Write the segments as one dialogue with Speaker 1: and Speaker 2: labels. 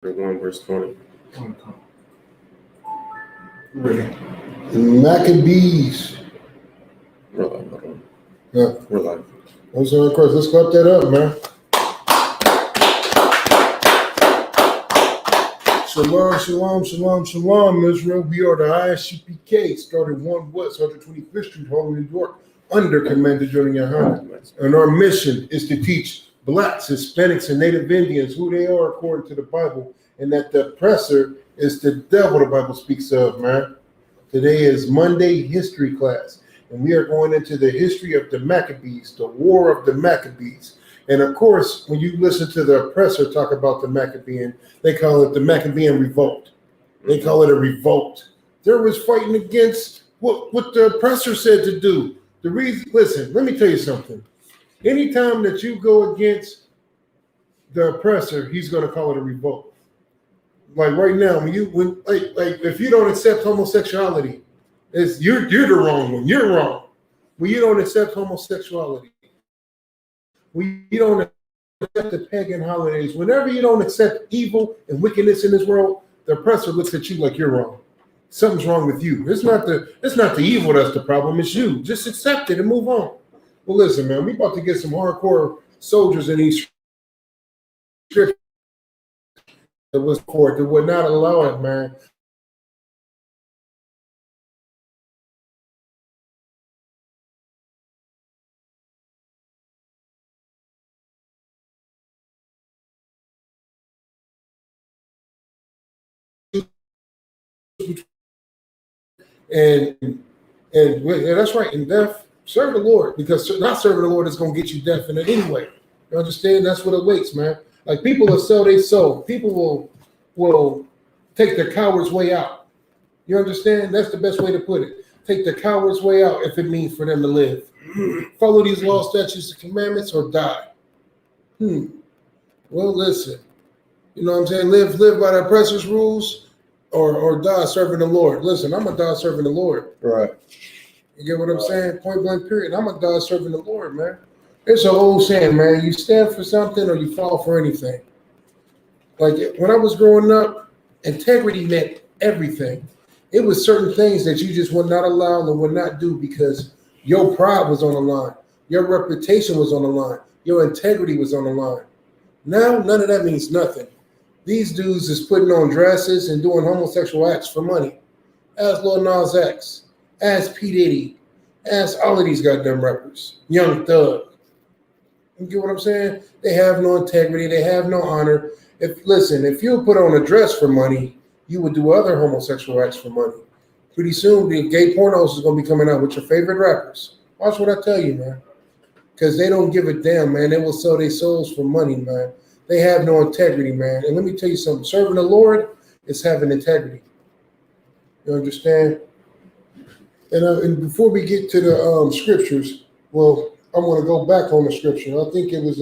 Speaker 1: 1 verse 20.
Speaker 2: Ready. Maccabees.
Speaker 1: We're live, hold on.
Speaker 2: Yeah.
Speaker 1: We're live.
Speaker 2: I'm sorry, Chris. Let's clap that up, man. Shalom, shalom, shalom, shalom, Israel. We are the Isupk, started 1 West, 125th Street, Harlem, New York, under Commander General YAHANNA. And our mission is to teach Blacks, Hispanics, and Native Indians who they are according to the Bible, and that the oppressor is the devil the Bible speaks of, man. Today is Monday history class, and we are going into the history of the Maccabees, the War of the Maccabees. And of course, when you listen to the oppressor talk about the Maccabean, they call it the Maccabean revolt. They call it a revolt. They was fighting against what the oppressor said to do. The reason, listen, let me tell you something. Anytime that you go against the oppressor, he's going to call it a revolt. Like right now, if you don't accept homosexuality, you're the wrong one. You're wrong. When you don't accept homosexuality, when you don't accept the pagan holidays, whenever you don't accept evil and wickedness in this world, the oppressor looks at you like you're wrong. Something's wrong with you. It's not the evil that's the problem. It's you. Just accept it and move on. Well, listen, man, we about to get some hardcore soldiers in these scriptures that was court that would not allow it, man. And that's right. And death, serve the Lord, because not serving the Lord is going to get you death in it anyway. You understand? That's what awaits, man. Like people will sell their soul. People will take the coward's way out. You understand? That's the best way to put it. Take the coward's way out if it means for them to live. Follow these laws, statutes, and commandments, or die. Well, listen. You know what I'm saying? Live by the oppressor's rules, or die serving the Lord. Listen, I'm going to die serving the Lord.
Speaker 1: Right.
Speaker 2: You get what I'm saying? Point blank period. I'm going to die serving the Lord, man. It's an old saying, man. You stand for something or you fall for anything. Like when I was growing up, integrity meant everything. It was certain things that you just would not allow and would not do because your pride was on the line. Your reputation was on the line. Your integrity was on the line. Now, none of that means nothing. These dudes is putting on dresses and doing homosexual acts for money. Ask Lil Nas X. Ask P. Diddy. Ask all of these goddamn rappers. Young Thug. You get what I'm saying? They have no integrity. They have no honor. If you put on a dress for money, you would do other homosexual acts for money. Pretty soon, the gay pornos is going to be coming out with your favorite rappers. Watch what I tell you, man. Because they don't give a damn, man. They will sell their souls for money, man. They have no integrity, man. And let me tell you something. Serving the Lord is having integrity. You understand? And before we get to the scriptures, well, I'm going to go back on the scripture. I think it was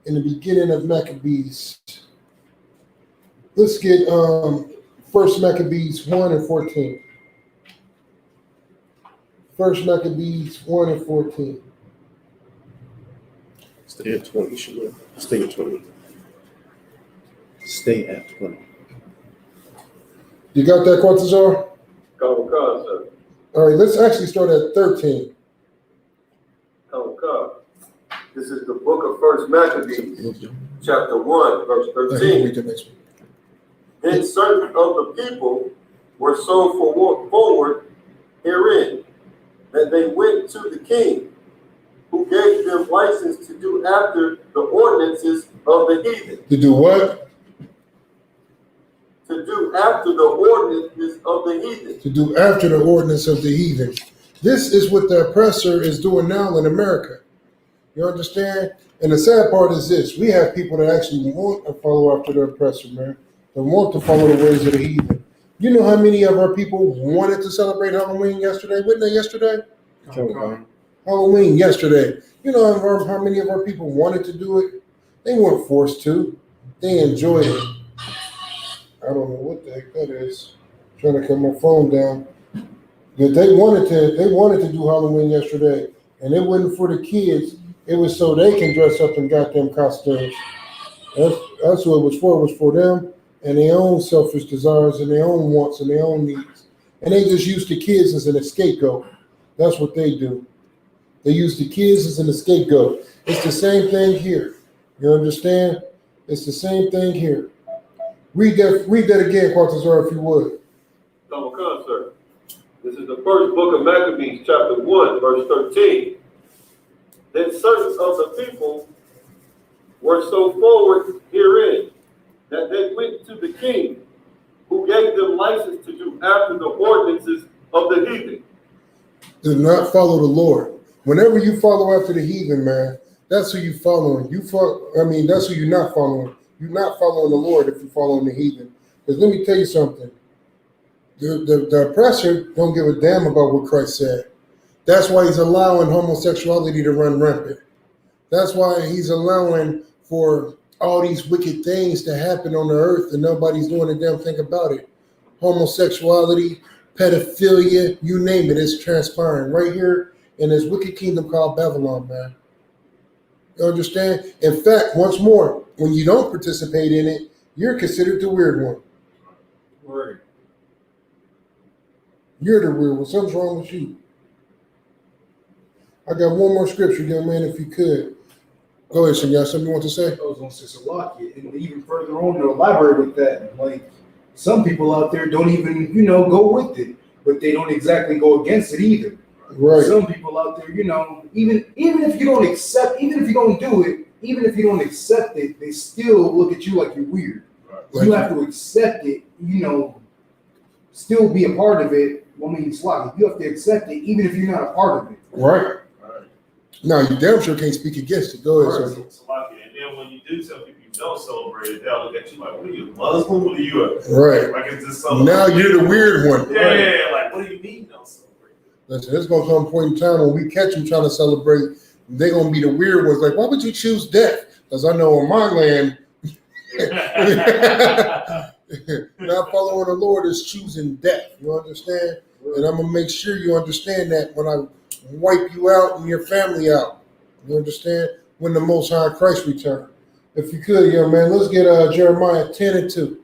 Speaker 2: in the beginning of Maccabees. Let's get 1 Maccabees 1 and 14. 1 Maccabees 1 and 14.
Speaker 1: Stay at 20, Shalom. Stay at 20. Stay at 20.
Speaker 2: You got that, Quantazar?
Speaker 3: Come, sir.
Speaker 2: All right, let's actually start at 13.
Speaker 3: Come. This is the book of 1 Maccabees, chapter 1, verse 13. Then certain of the people were so forward herein that they went to the king, who gave them license to do after the ordinances of the heathen.
Speaker 2: To do what?
Speaker 3: To do after the ordinances of the heathen.
Speaker 2: To do after the ordinance of the heathen. This is what the oppressor is doing now in America. You understand? And the sad part is this. We have people that actually want to follow after the oppressor, man. They want to follow the ways of the heathen. You know how many of our people wanted to celebrate Halloween yesterday? Wasn't they yesterday? Halloween yesterday. You know how many of our people wanted to do it? They weren't forced to. They enjoyed it. I don't know what the heck that is. I'm trying to cut my phone down. But they wanted to do Halloween yesterday, and it wasn't for the kids. It was so they can dress up in goddamn costumes. That's what it was for. It was for them and their own selfish desires and their own wants and their own needs. And they just use the kids as an scapegoat. That's what they do. They use the kids as an scapegoat. It's the same thing here. You understand? It's the same thing here. Read that again, Quartazar, if you would.
Speaker 3: Come on, sir. This is the first book of Maccabees, chapter 1, verse 13. Then certain of the people were so forward herein that they went to the king, who gave them license to do after the ordinances of the heathen.
Speaker 2: Do not follow the Lord. Whenever you follow after the heathen, man, that's who you following. That's who you're not following. You're not following the Lord if you're following the heathen. Because let me tell you something. The oppressor don't give a damn about what Christ said. That's why he's allowing homosexuality to run rampant. That's why he's allowing for all these wicked things to happen on the earth and nobody's doing a damn thing about it. Homosexuality, pedophilia, you name it, it's transpiring right here in this wicked kingdom called Babylon, man. You understand? In fact, once more, when you don't participate in it, you're considered the weird one.
Speaker 3: Right.
Speaker 2: You're the weird one. Something's wrong with you. I got one more scripture, young man, if you could. Go ahead, Senor. Something you want to say?
Speaker 4: I was going to say Salakia, and even further on to elaborate with that, like some people out there don't even, go with it, but they don't exactly go against it either.
Speaker 2: Right.
Speaker 4: Some people out there, even if you don't accept, even if you don't do it, even if you don't accept it, they still look at you like you're weird. Right. You have to accept it, still be a part of it. I mean, Salakia, you have to accept it, even if you're not a part of it.
Speaker 2: Right. No, you damn sure can't speak against it. Go ahead, sir.
Speaker 5: And then when you do tell people you don't celebrate it, they'll look at you like, what are you, Muslim? What are you?
Speaker 2: Right.
Speaker 5: Like it's just something.
Speaker 2: Now you're the weird one.
Speaker 5: Yeah, like, what do you mean don't celebrate?
Speaker 2: Listen, there's going to come a point in time when we catch them trying to celebrate, they're going to be the weird ones. Like, why would you choose death? Because I know on my land, not following the Lord is choosing death. You understand? And I'm going to make sure you understand that when I wipe you out and your family out. You understand? When the Most High Christ return. If you could, young man, let's get Jeremiah 10:2.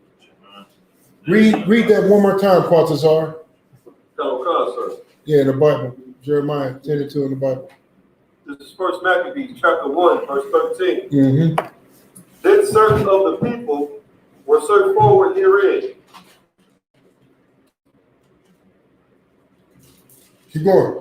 Speaker 2: Read that one more time, Quartazar.
Speaker 3: Sir.
Speaker 2: Yeah, in the Bible. Jeremiah 10:2 in the Bible.
Speaker 3: This is First Maccabees, chapter 1, verse 13.
Speaker 2: Mm-hmm.
Speaker 3: Then certain of the people were so forward herein.
Speaker 2: Keep going.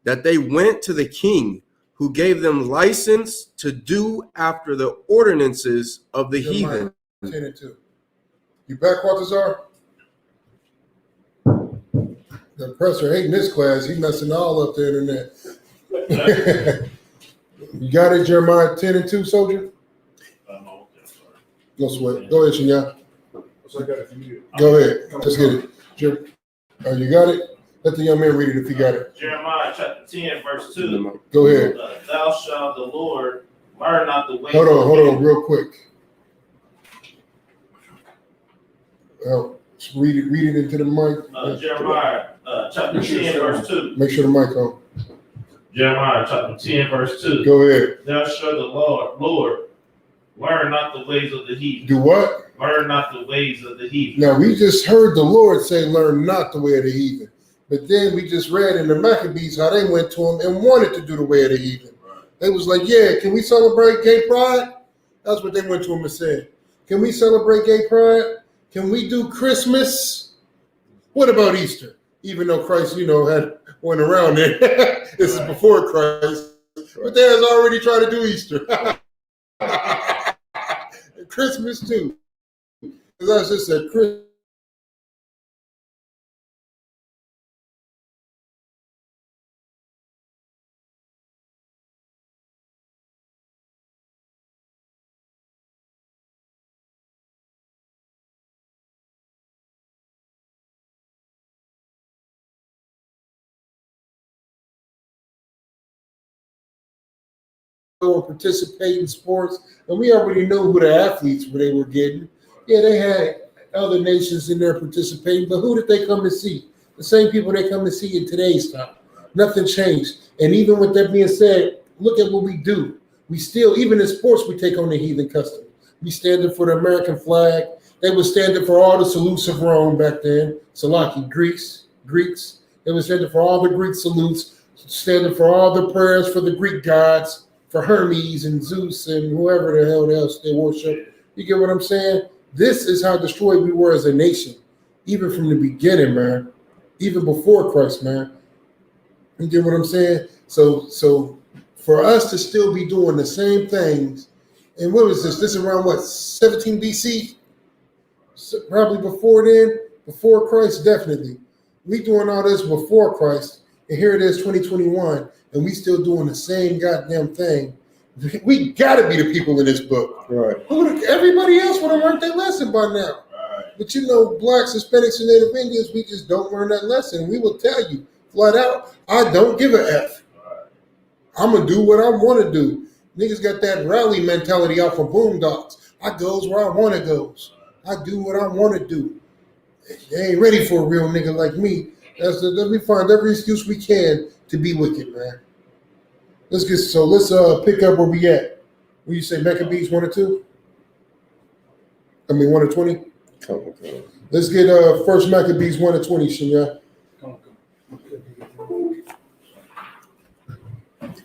Speaker 1: That they went to the king, who gave them license to do after the ordinances of the heathen.
Speaker 2: 10:2. You back, Quartazar? The oppressor hating this class. He messing all up the internet. You got it, Jeremiah 10:2, soldier?
Speaker 5: No,
Speaker 2: No sweat. Go ahead, Shinya.
Speaker 4: So I got it from you.
Speaker 2: Go ahead. Let's get it. You got it? Let the young man read it if he got it.
Speaker 5: Jeremiah chapter 10, verse 2.
Speaker 2: Go ahead.
Speaker 5: Thou shalt the Lord learn not the way.
Speaker 2: Hold on, real quick. Read it into the mic.
Speaker 5: Jeremiah chapter 10, verse 2.
Speaker 2: Make sure the mic on.
Speaker 5: Jeremiah chapter 10, verse 2.
Speaker 2: Go ahead.
Speaker 5: Thou shalt the Lord learn not the ways of the heathen.
Speaker 2: Do what?
Speaker 5: Learn not the ways of the heathen.
Speaker 2: Now, we just heard the Lord say, learn not the way of the heathen. But then we just read in the Maccabees how they went to him and wanted to do the way of the heathen. They was like, yeah, can we celebrate gay pride? That's what they went to him and said. Can we celebrate gay pride? Can we do Christmas? What about Easter? Even though Christ, had went around there. This is before Christ. But they has already tried to do Easter. And Christmas too. As I just said, Christmas. go and participate in sports, and we already know who the athletes they were getting. Yeah, they had other nations in there participating, but who did they come to see? The same people they come to see in today's time. Nothing changed. And even with that being said, look at what we do. We still, even in sports, we take on the heathen custom. We stand up for the American flag. They were standing for all the salutes of Rome back then. Salaki, Greeks. They were standing for all the Greek salutes, standing for all the prayers for the Greek gods, for Hermes and Zeus and whoever the hell else they worship. You get what I'm saying? This is how destroyed we were as a nation, even from the beginning, man. Even before Christ, man. You get what I'm saying? So for us to still be doing the same things, and what was this? This is around what, 17 BC? So probably before then, before Christ, definitely. We doing all this before Christ, and here it is, 2021, and we still doing the same goddamn thing. We gotta be the people in this book.
Speaker 1: Right.
Speaker 2: Everybody else would have learned that lesson by now.
Speaker 5: Right.
Speaker 2: But you know, blacks, Hispanics, and Native Indians, we just don't learn that lesson. We will tell you flat out, I don't give a F. I'm gonna do what I want to do. Niggas got that rally mentality off of Boondocks. I goes where I want to goes. I do what I want to do. They ain't ready for a real nigga like me. We find every excuse we can to be wicked, man. Let's pick up where we at. What you say, Maccabees 1 or 2? I mean 1 or 20?
Speaker 1: Okay.
Speaker 2: Let's get first Maccabees 1 or 20, Shinya.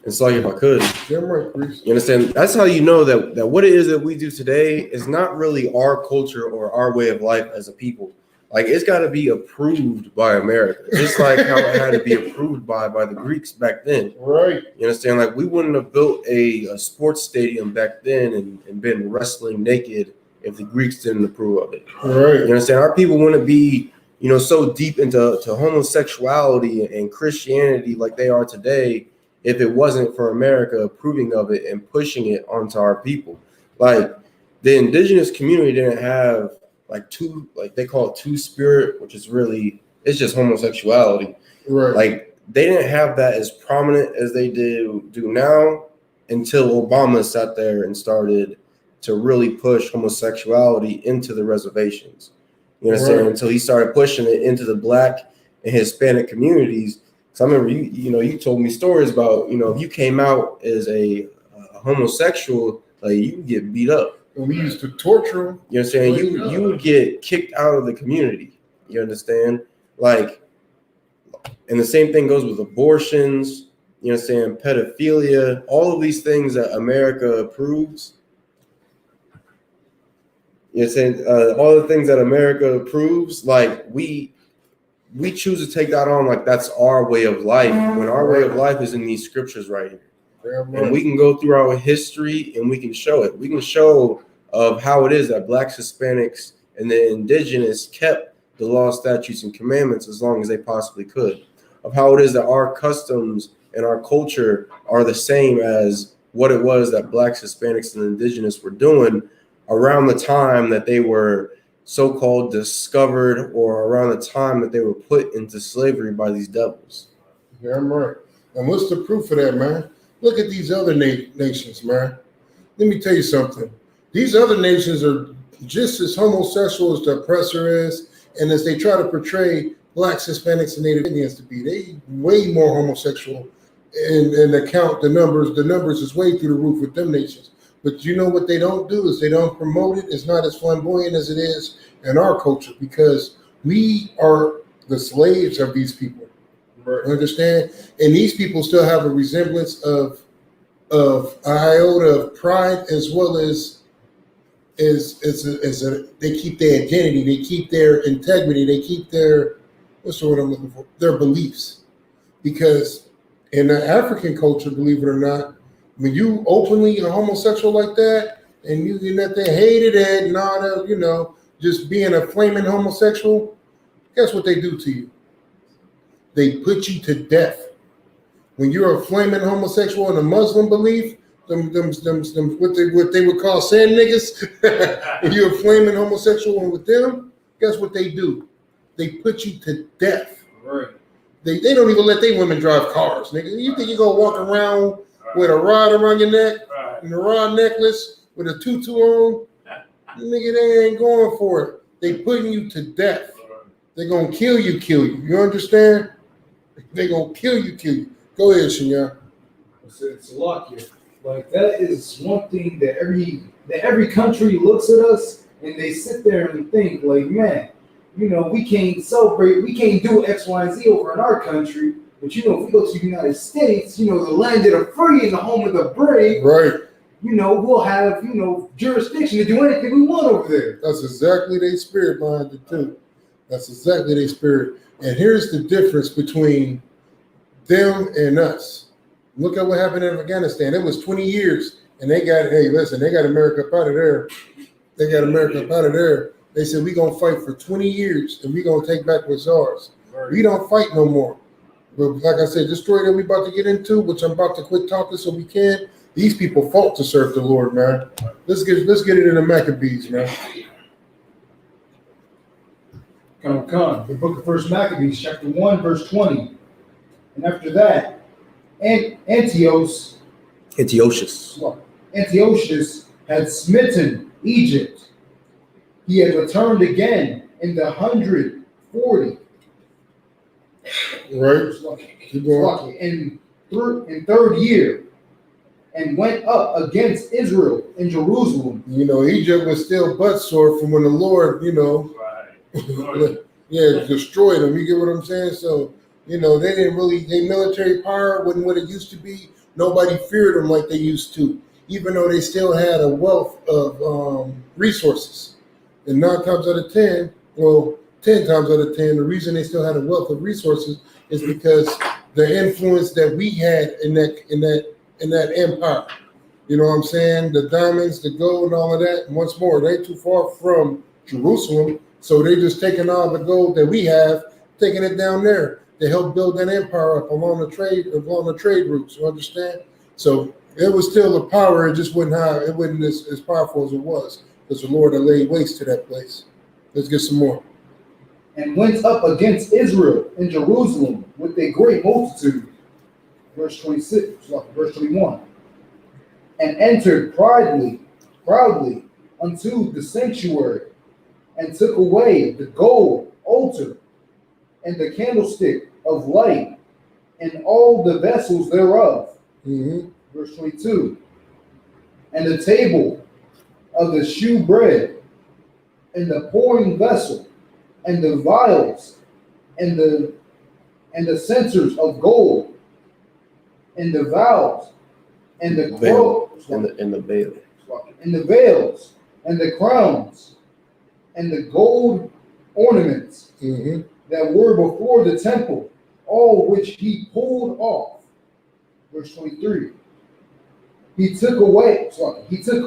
Speaker 1: It's like if I could.
Speaker 2: Damn right, Chris.
Speaker 1: You understand? That's how you know that what it is that we do today is not really our culture or our way of life as a people. Like, it's got to be approved by America, just like how it had to be approved by the Greeks back then.
Speaker 2: Right.
Speaker 1: You understand? Like, we wouldn't have built a sports stadium back then and been wrestling naked if the Greeks didn't approve of it.
Speaker 2: Right.
Speaker 1: You understand? Our people wouldn't be, so deep into homosexuality and Christianity like they are today if it wasn't for America approving of it and pushing it onto our people. Like, the indigenous community didn't have they call it two-spirit, which is really, it's just homosexuality.
Speaker 2: Right.
Speaker 1: Like, they didn't have that as prominent as they do now until Obama sat there and started to really push homosexuality into the reservations. You understand?
Speaker 2: Right.
Speaker 1: Until he started pushing it into the Black and Hispanic communities. So I remember you told me stories about, if you came out as a homosexual, like, you would get beat up.
Speaker 2: And we used to torture them.
Speaker 1: You know what I'm saying? You would get kicked out of the community. You understand? Like, and the same thing goes with abortions, you know what I'm saying, pedophilia, all of these things that America approves. You know what I'm saying? All the things that America approves, like, we choose to take that on like that's our way of life, when our way of life is in these scriptures right here. And we can go through our history and we can show it. We can show of how it is that Blacks, Hispanics, and the indigenous kept the law, statutes, and commandments as long as they possibly could. Of how it is that our customs and our culture are the same as what it was that Blacks, Hispanics, and indigenous were doing around the time that they were so-called discovered, or around the time that they were put into slavery by these devils.
Speaker 2: Damn right. And what's the proof of that, man? Look at these other nations, man. Let me tell you something. These other nations are just as homosexual as the oppressor is, and as they try to portray Blacks, Hispanics, and Native Indians to be. They way more homosexual, and account the numbers is way through the roof with them nations. But you know what they don't do is they don't promote it. It's not as flamboyant as it is in our culture, because we are the slaves of these people. Right. Understand? And these people still have a resemblance of an iota of pride, as well as they keep their identity, they keep their integrity, they keep their, what's the word I'm looking for? Their beliefs. Because in the African culture, believe it or not, when you openly are homosexual like that, and you're not there hated it and all that, just being a flaming homosexual, guess what they do to you? They put you to death. When you're a flaming homosexual in a Muslim belief, them what they would call sand niggas, if you're a flaming homosexual with them, guess what they do? They put you to death.
Speaker 5: Right.
Speaker 2: They don't even let their women drive cars, nigga. You think you're gonna walk around with a rod around your neck
Speaker 5: Right.
Speaker 2: and a rod necklace with a tutu on. Nigga, they ain't going for it. They putting you to death. They're gonna kill you. You understand? They're gonna kill you. Go ahead, Senor.
Speaker 4: It's lucky. Like that is one thing that every country looks at us and they sit there and think like, man, you know, we can't celebrate, we can't do X, Y, and Z over in our country. But you know, if we go to the United States, you know, the land of the free and the home of the brave,
Speaker 2: Right.
Speaker 4: you know, we'll have, you know, jurisdiction to do anything we want over there.
Speaker 2: That's exactly their spirit behind it too. That's exactly their spirit. And here's the difference between them and us. Look at what happened in Afghanistan. It was 20 years, and they got, hey, listen, they got America up out of there. They got America up out of there. They said, we're going to fight for 20 years, and we're going to take back what's ours. We don't fight no more. But like I said, this story that we're about to get into, which I'm about to quit talking so we can, these people fought to serve the Lord, man. Let's get it in the Maccabees, man.
Speaker 4: Come. The book of First Maccabees, chapter 1, verse 20. And after that, Antiochus had smitten Egypt. He had returned again in the 140.
Speaker 2: Right. Keep going.
Speaker 4: In third year, and went up against Israel in Jerusalem.
Speaker 2: You know, Egypt was still butt sore from when the Lord, you know,
Speaker 5: Right.
Speaker 2: destroyed them. You get what I'm saying? So, you know, they didn't really, their military power wasn't what it used to be. Nobody feared them like they used to, even though they still had a wealth of resources. And 9 times out of 10, well, 10 times out of 10, the reason they still had a wealth of resources is because the influence that we had in that empire. You know what I'm saying? The diamonds, the gold, and all of that. And once more, they too far from Jerusalem, so they just taking all the gold that we have, taking it down there to help build that empire up along the trade routes. You understand? So it was still a power. It just wasn't as powerful as it was because the Lord had laid waste to that place. Let's get some more.
Speaker 4: And went up against Israel in Jerusalem with a great multitude. Verse 26, verse 21. And entered proudly unto the sanctuary, and took away the gold altar, and the candlestick of light, and all the vessels thereof.
Speaker 2: Mm-hmm.
Speaker 4: Verse 22. And the table of the shew bread, and the pouring vessel, and the vials, and the censers of gold, and the vials, and the crowns,
Speaker 1: and the veil,
Speaker 4: and the veils, and the crowns, and the gold ornaments that were before the temple, all which he pulled off. Verse 23. He took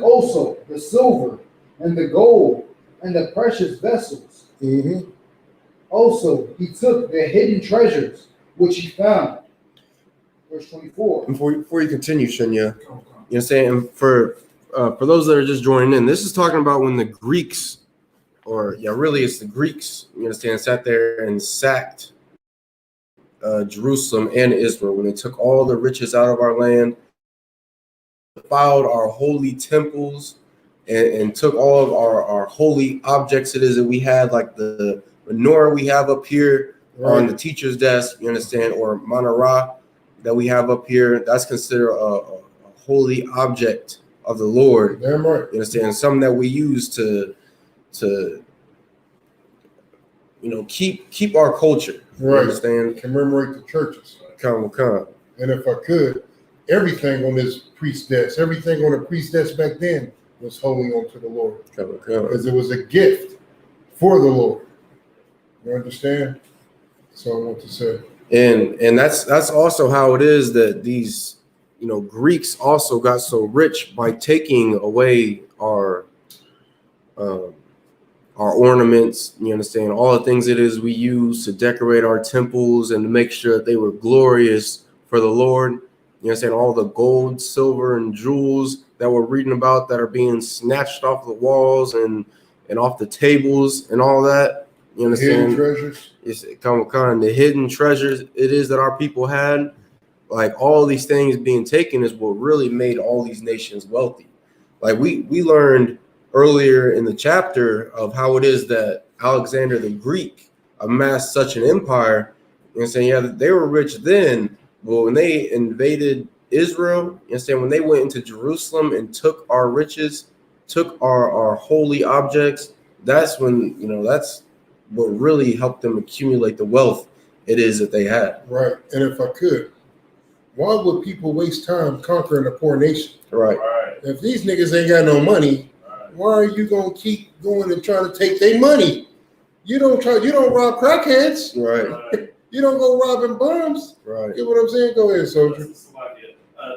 Speaker 4: also the silver and the gold and the precious vessels. Also, he took the hidden treasures which he found. Verse 24.
Speaker 1: Before you continue, Shenya, you know what I'm saying? For those that are just joining in, this is talking about when the Greeks, it's the Greeks, you understand, sat there and sacked Jerusalem and Israel when they took all the riches out of our land, defiled our holy temples, and took all of our holy objects it is that we had, like the menorah we have up here on the teacher's desk, you understand, or menorah that we have up here. That's considered a holy object of the Lord.
Speaker 2: Damn right.
Speaker 1: You understand? Something that we use to keep our culture.
Speaker 2: Right.
Speaker 1: You understand?
Speaker 2: Commemorate the churches.
Speaker 1: Come.
Speaker 2: And if I could, everything on this priest desk, everything on the priest desk back then was holding on to the Lord.
Speaker 1: Come.
Speaker 2: Because it was a gift for the Lord. You understand? So I want to say.
Speaker 1: And that's also how it is that these, Greeks also got so rich by taking away our ornaments, you understand, all the things it is we use to decorate our temples and to make sure that they were glorious for the Lord. You understand, all the gold, silver, and jewels that we're reading about that are being snatched off the walls and off the tables and all that. You understand?
Speaker 2: Hidden treasures.
Speaker 1: It's the hidden treasures it is that our people had. like all these things being taken is what really made all these nations wealthy. Like we learned earlier in the chapter of how it is that Alexander the Greek amassed such an empire, and saying, yeah, they were rich then, but when they invaded Israel, and saying when they went into Jerusalem and took our riches, took our holy objects, that's when, you know, that's what really helped them accumulate the wealth it is that they had.
Speaker 2: Right. And if I could, why would people waste time conquering a poor nation?
Speaker 1: Right.
Speaker 2: If these niggas ain't got no money, why are you gonna keep going and trying to take their money? You don't rob crackheads.
Speaker 1: Right.
Speaker 2: You don't go robbing bums.
Speaker 1: Right.
Speaker 2: Get what I'm saying? Go ahead, soldier.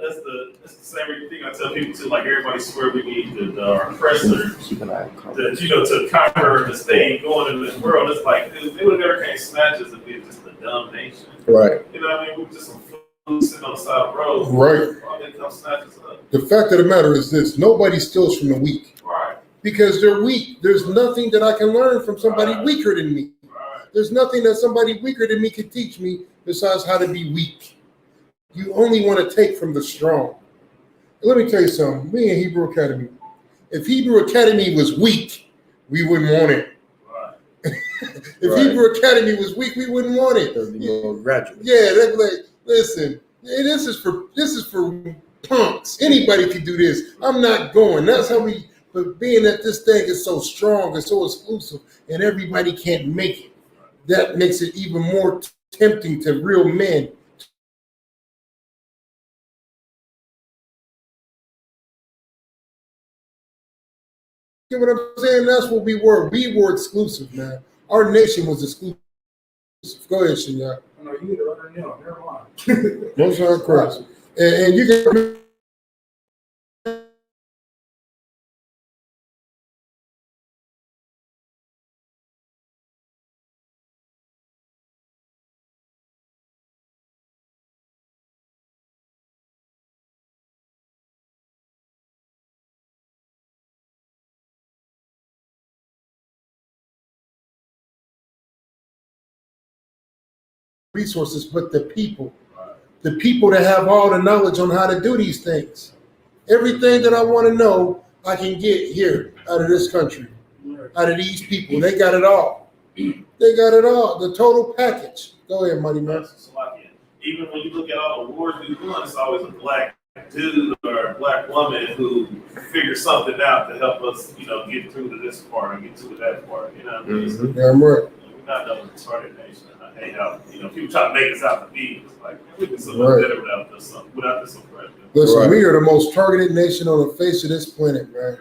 Speaker 5: That's the same thing I tell people too. Like everybody swear we need the oppressor, that to conquer the state, going in this world. It's like they would never can't snatch us if we were just a dumb nation.
Speaker 1: Right.
Speaker 5: You know what I mean? We're just some fools sitting on the side of the road.
Speaker 2: Right.
Speaker 5: Why they come snatch us up?
Speaker 2: The fact of the matter is this: nobody steals from the weak.
Speaker 5: Right.
Speaker 2: Because they're weak. There's nothing that I can learn from somebody weaker than me.
Speaker 5: Right.
Speaker 2: There's nothing that somebody weaker than me can teach me besides how to be weak. You only want to take from the strong. Let me tell you something. Me and Hebrew Academy. If Hebrew Academy was weak, we wouldn't want it.
Speaker 5: Right.
Speaker 2: If Hebrew Academy was weak, we wouldn't want it. Yeah, they'd be like, listen, this is for punks. Anybody can do this. I'm not going. That's how we. But being that this thing is so strong and so exclusive, and everybody can't make it, that makes it even more tempting to real men. You know what I'm saying? That's what we were. We were exclusive, man. Our nation was exclusive. Go ahead, Shinya.
Speaker 4: No, you hit it right on the nail. Never mind.
Speaker 2: Most of our cross. And you can. Resources, but the people that have all the knowledge on how to do these things. Everything that I want to know, I can get here out of this country, out of these people. They got it all. They got it all. The total package. Go ahead, Money Man.
Speaker 5: Even when you look at all the wars we won, it's always a black dude or a black woman who figures something out to help us, get through to this part and get to that part. You know what I mean?
Speaker 2: Mm-hmm. Yeah, I'm right.
Speaker 5: We're not no retarded nation. I hate how people try to make us out to be. It's like we can so much better without this oppression.
Speaker 2: Listen, we are the most targeted nation on the face of this planet, man.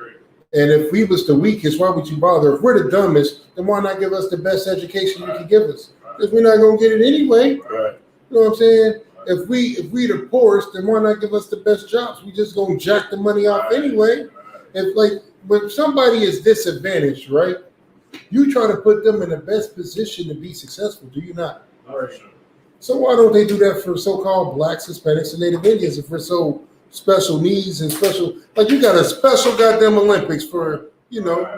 Speaker 2: And if we was the weakest, why would you bother? If we're the dumbest, then why not give us the best education you can give us? Because we're not gonna get it anyway.
Speaker 5: Right.
Speaker 2: You know what I'm saying? If we the poorest, then why not give us the best jobs? We just gonna jack the money off anyway. If when somebody is disadvantaged, right? You try to put them in the best position to be successful, do you not?
Speaker 5: Sure.
Speaker 2: So why don't they do that for so-called blacks, Hispanics, and Native Indians if we're so special needs and special? Like you got a special goddamn Olympics for, I don't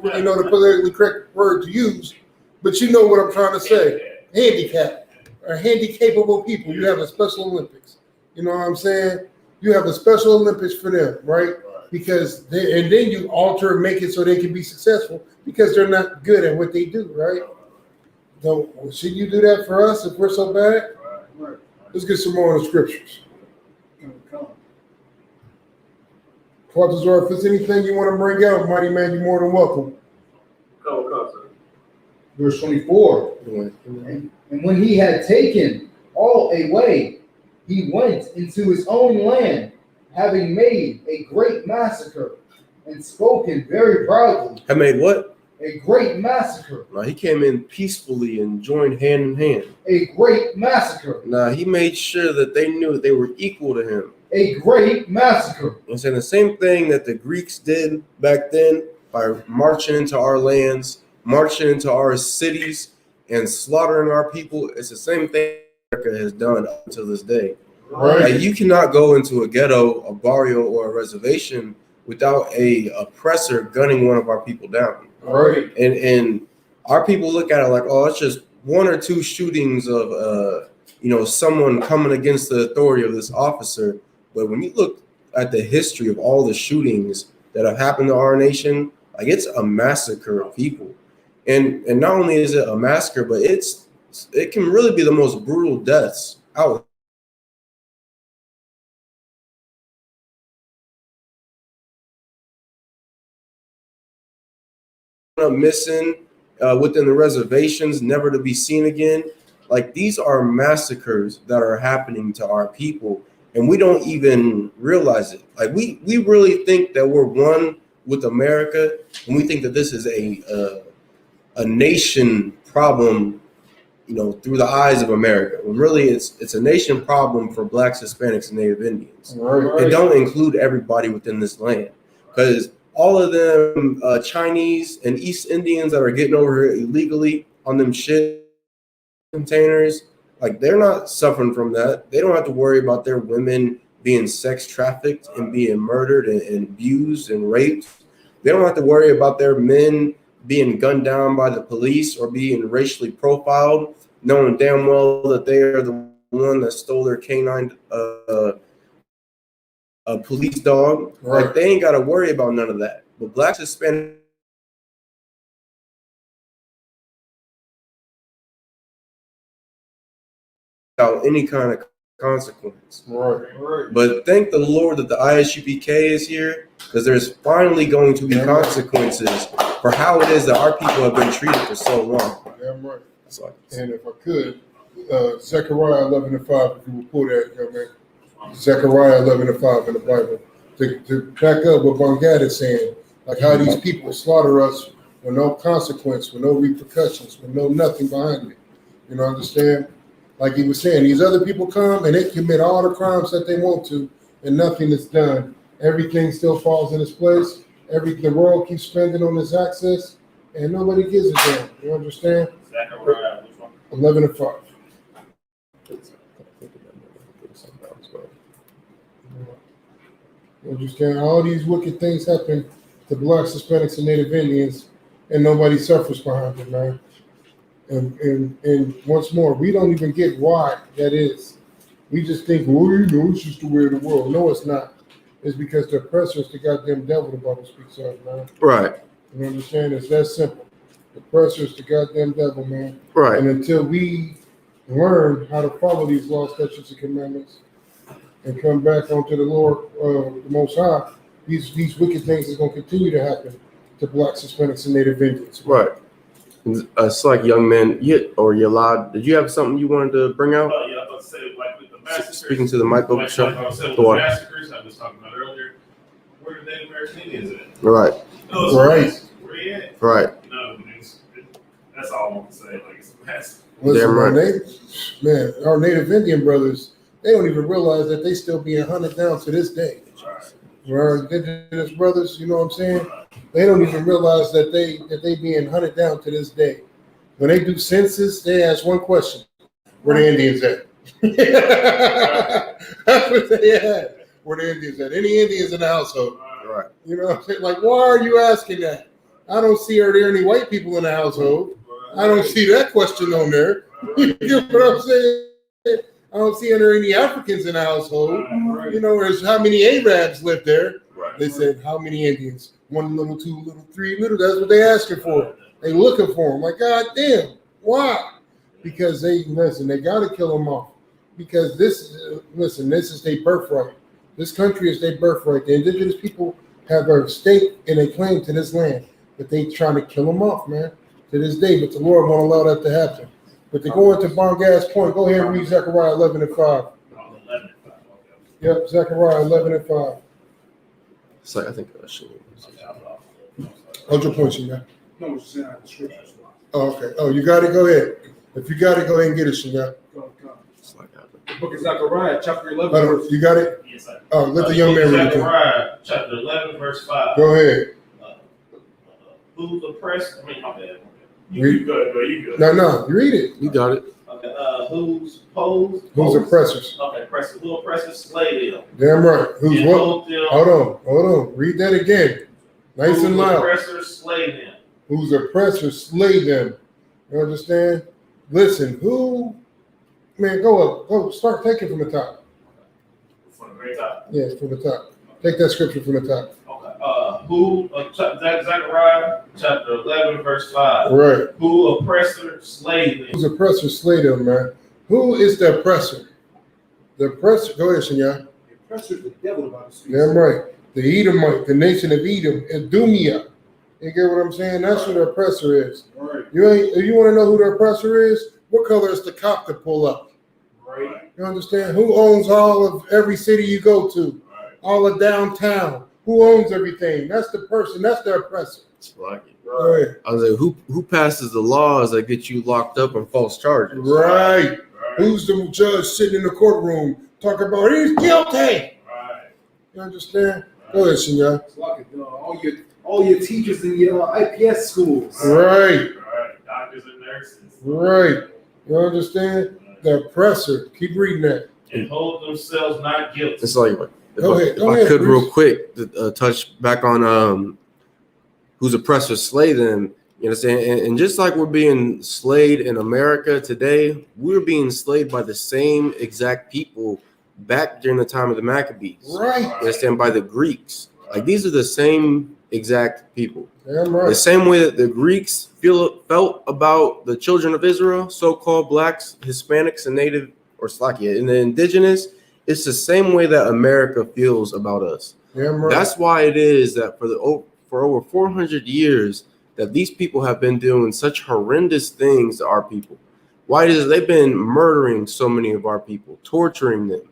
Speaker 2: really know the politically correct word to use, but you know what I'm trying to say. Handicap or handicapable people. You have a special Olympics. You know what I'm saying? You have a special Olympics for them, right? Because and then you alter and make it so they can be successful because they're not good at what they do, right? So should you do that for us if we're so bad? Right. Let's get some more of the scriptures. If there's anything you want to bring out, Mighty Man, you're more than welcome.
Speaker 4: Verse 24. And when he had taken all away, he went into his own land, having made a great massacre and spoken very proudly.
Speaker 1: I made what?
Speaker 4: A great massacre.
Speaker 1: Now he came in peacefully and joined hand in hand.
Speaker 4: A great massacre.
Speaker 1: Now he made sure that they knew that they were equal to him.
Speaker 4: A great massacre.
Speaker 1: And saying the same thing that the Greeks did back then by marching into our lands, marching into our cities, and slaughtering our people. It's the same thing America has done up until this day.
Speaker 2: Right.
Speaker 1: Like you cannot go into a ghetto, a barrio, or a reservation without a oppressor gunning one of our people down.
Speaker 2: Right.
Speaker 1: And our people look at it like, oh, it's just one or two shootings of someone coming against the authority of this officer. But when you look at the history of all the shootings that have happened to our nation, like, it's a massacre of people. And not only is it a massacre, but it can really be the most brutal deaths out. Missing within the reservations, never to be seen again. Like, these are massacres that are happening to our people, and we don't even realize it. Like, we really think that we're one with America, and we think that this is a nation problem, through the eyes of America. When really it's a nation problem for Blacks, Hispanics, and Native Indians.
Speaker 2: Right.
Speaker 1: It don't include everybody within this land, because all of them Chinese and East Indians that are getting over here illegally on them shit containers, like, they're not suffering from that. They don't have to worry about their women being sex trafficked and being murdered and abused and raped. They don't have to worry about their men being gunned down by the police or being racially profiled, knowing damn well that they are the one that stole their canine a police dog.
Speaker 2: Right.
Speaker 1: Like, they ain't got to worry about none of that. But Blacks, Hispanics, without any kind of consequence.
Speaker 2: Right.
Speaker 1: But thank the Lord that the ISUPK is here, because there's finally going to be consequences for how it is that our people have been treated for so long.
Speaker 2: Damn right.
Speaker 1: So,
Speaker 2: And if I could, Zechariah 11:5, if you would pull that, young man. Zechariah 11:5 in the Bible. To back up what Bongad is saying, like how these people slaughter us with no consequence, with no repercussions, with no nothing behind it. Understand? Like he was saying, these other people come and they commit all the crimes that they want to, and nothing is done. Everything still falls in its place. The world keeps spending on this access, and nobody gives a damn. You understand?
Speaker 5: Zechariah, which one?
Speaker 2: 11:5. You understand? All these wicked things happen to Blacks, Hispanics, and Native Indians, and nobody suffers behind it, man. And once more, we don't even get why that is. We just think, it's just the way of the world. No, it's not. It's because the oppressor is the goddamn devil, the Bible speaks of, man.
Speaker 1: right.
Speaker 2: You understand? It's that simple. The oppressor is the goddamn devil, man.
Speaker 1: Right.
Speaker 2: And until we learn how to follow these laws, statutes, and commandments, and come back onto the Lord, the Most High, these wicked things are going to continue to happen to Blacks, Hispanics, and Native Indians.
Speaker 1: Right. It's like, young man, Yalad, did you have something you wanted to bring out?
Speaker 5: Yeah, I was about to say, like, with the massacres.
Speaker 1: Speaking to the mic,
Speaker 5: like I said, with the massacres I was talking about earlier, where the Native American Indians at?
Speaker 1: Right.
Speaker 2: Right.
Speaker 5: Where they at?
Speaker 1: Right.
Speaker 5: That's all I want to say. Like, it's a massacre.
Speaker 2: Listen, our Native Indian brothers, they don't even realize that they still being hunted down to this day. Our indigenous brothers, you know what I'm saying? They don't even realize that they being hunted down to this day. When they do census, they ask one question: where the Indians at? That's what they ask. Where the Indians at? Any Indians in the household?
Speaker 1: Right.
Speaker 2: You know what I'm saying? Like, why are you asking that? I don't see, are there any white people in the household? I don't see that question on there. You know what I'm saying? I don't see, are there any Africans in the household? You know, there's how many Arabs live there?
Speaker 1: Right.
Speaker 2: They said, how many Indians? 1 little, 2 little, 3 little. That's what they asking for. They looking for them. Like, God damn, why? Because they got to kill them off. Because this is their birthright. This country is their birthright. The indigenous people have a stake and a claim to this land, but they trying to kill them off, man, to this day. But the Lord won't allow that to happen. But to go into Bongad's point, go ahead and read Zechariah 11:5. Yep, Zechariah 11:5.
Speaker 1: It's like, I think that should.
Speaker 2: Hold your point, Shinya.
Speaker 6: No, it's in the scriptures.
Speaker 2: Oh, okay. Oh, you got it? Go ahead. If you got it, go ahead and get it, Shinya.
Speaker 1: It's like that.
Speaker 6: The book of Zechariah, chapter 11.
Speaker 2: You got it?
Speaker 5: Yes, sir.
Speaker 2: Oh, let the young man read it.
Speaker 5: Zechariah, chapter 11, verse 5.
Speaker 2: Go ahead.
Speaker 5: Who's oppressed? I mean, my bad.
Speaker 2: Read.
Speaker 5: You good, bro. You good.
Speaker 2: No, you read it.
Speaker 1: You got it.
Speaker 5: Okay. Who's opposed?
Speaker 2: Who's oppressors?
Speaker 5: Okay, oppressors. Who oppressors? Slay them.
Speaker 2: Damn right. Who's
Speaker 5: And
Speaker 2: what?
Speaker 5: hold them.
Speaker 2: Hold on. Read that again. Nice and
Speaker 5: Whose
Speaker 2: loud.
Speaker 5: oppressors? Slay them.
Speaker 2: Whose oppressors slay them. You understand? Listen, Man, go up. Go start taking from the top.
Speaker 5: From the very top.
Speaker 2: Yes, from the top. Take that scripture from the top.
Speaker 5: Zechariah chapter 11, verse 5.
Speaker 2: Right.
Speaker 5: Who oppressor slay them?
Speaker 2: Who's oppressor slay them, man? Who is the oppressor? The oppressor, go ahead, Senor.
Speaker 6: The oppressor is the devil about the streets.
Speaker 2: Damn right. The Edomite, the nation of Edom, Idumea. You get what I'm saying? That's who the oppressor is.
Speaker 6: Right.
Speaker 2: You want to know who the oppressor is? What color is the cop to pull up?
Speaker 6: Right.
Speaker 2: You understand? Who owns all of every city you go to?
Speaker 5: Right.
Speaker 2: All of downtown. Who owns everything? That's the person. That's the oppressor.
Speaker 1: Like it.
Speaker 2: Go ahead.
Speaker 1: I was like, who passes the laws that get you locked up on false charges?
Speaker 2: Right.
Speaker 5: Right.
Speaker 2: Who's the judge sitting in the courtroom talking about he's guilty?
Speaker 5: Right.
Speaker 2: You understand? Go ahead, Senor.
Speaker 6: It's like all your teachers in your IPS schools.
Speaker 2: Right.
Speaker 5: Right. Doctors and nurses.
Speaker 2: Right. You understand? The oppressor. Keep reading that.
Speaker 5: And hold themselves not guilty.
Speaker 1: It's like,
Speaker 2: Go ahead,
Speaker 1: if I could
Speaker 2: Bruce.
Speaker 1: real quick touch back on whose oppressors slay them. You understand? And just like we're being slayed in America today, we're being slayed by the same exact people back during the time of the Maccabees.
Speaker 2: Right.
Speaker 1: You understand? By the Greeks. Like these are the same exact people.
Speaker 2: Damn
Speaker 1: The
Speaker 2: right.
Speaker 1: same way that the Greeks felt about the children of Israel, so-called blacks, Hispanics, and native or Slakia, and the indigenous, it's the same way that America feels about us.
Speaker 2: Damn right.
Speaker 1: That's why it is that for over 400 years that these people have been doing such horrendous things to our people. Why is it they've been murdering so many of our people, torturing them?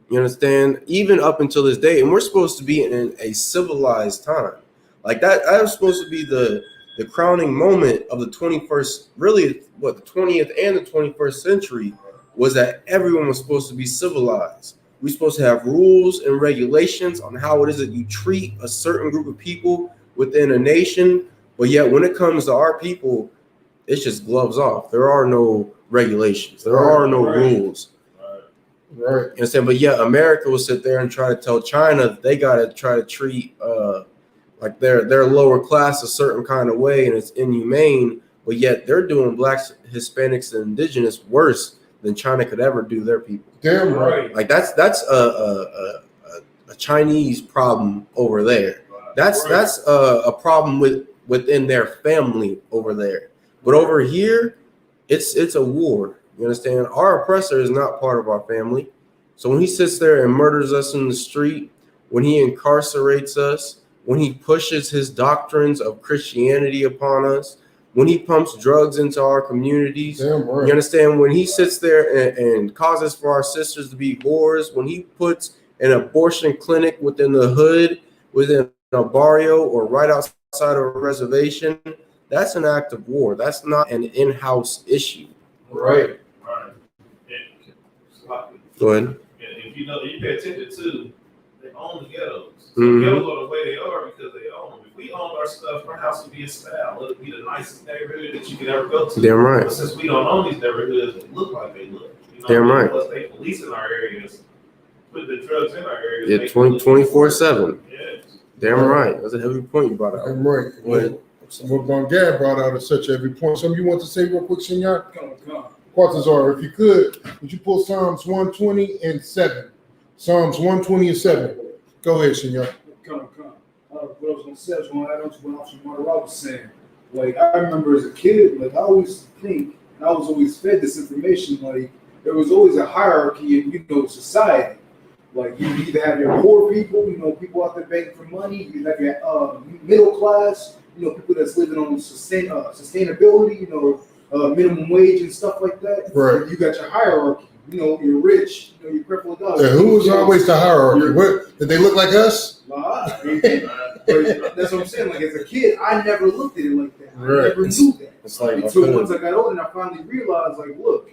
Speaker 1: You understand? Even up until this day, and we're supposed to be in a civilized time. Like that was supposed to be the crowning moment of the 21st, really what the 20th and the 21st century, was that everyone was supposed to be civilized. We're supposed to have rules and regulations on how it is that you treat a certain group of people within a nation. But yet when it comes to our people, it's just gloves off. There are no regulations. There are no rules.
Speaker 2: Right.
Speaker 1: You understand? But yet America will sit there and try to tell China that they got to try to treat like their lower class a certain kind of way, and it's inhumane. But yet they're doing blacks, Hispanics, and indigenous worse than China could ever do their people.
Speaker 2: Damn right.
Speaker 1: Like that's a Chinese problem over there. That's a problem within their family over there. But over here, it's a war. You understand? Our oppressor is not part of our family. So when he sits there and murders us in the street, when he incarcerates us, when he pushes his doctrines of Christianity upon us, when he pumps drugs into our communities,
Speaker 2: Damn right.
Speaker 1: you understand? When he sits there and causes for our sisters to be whores, when he puts an abortion clinic within the hood, within a barrio, or right outside of a reservation, that's an act of war. That's not an in-house issue.
Speaker 2: Right.
Speaker 5: Right.
Speaker 1: Go ahead.
Speaker 5: If you pay attention to, they own the ghettos.
Speaker 1: Mhm.
Speaker 5: The ghettos are the way they are because they own them. If we owned our stuff, our house would be in style. It would be the nicest neighborhood that you could ever go to.
Speaker 1: Damn right.
Speaker 5: But since we don't own these neighborhoods, they look like they look. You know
Speaker 1: Damn
Speaker 5: what I mean?
Speaker 1: right.
Speaker 5: Plus, they police in our areas, put the drugs in our areas.
Speaker 1: Yeah,
Speaker 5: make
Speaker 1: 24/7.
Speaker 5: Yes.
Speaker 1: Damn right. That's a heavy point you brought out.
Speaker 2: Damn right.
Speaker 1: What
Speaker 2: What Gad brought out is such every point. Something you want to say real quick, Senor?
Speaker 6: Come.
Speaker 2: Quatazar, if you could you pull Psalms 120 and 7? Psalms 120 and 7. Go ahead, Senor.
Speaker 6: Come. What I was gonna say, I was gonna add on to what Officer Martel was saying. Like I remember as a kid, like I always think, and I was always fed this information. Like there was always a hierarchy in society. Like you either have your poor people, people out there begging for money. You have your middle class, people that's living on sustainability, minimum wage and stuff like that.
Speaker 2: Right.
Speaker 6: You got your hierarchy. You're rich. You're crippled with dollars.
Speaker 2: And who was always the hierarchy? What, did they look like us?
Speaker 6: Nah, but that's what I'm saying. Like as a kid, I never looked at it like that. I
Speaker 2: Right.
Speaker 6: never knew that.
Speaker 1: It's like
Speaker 6: Until once I got older and I finally realized, like, look,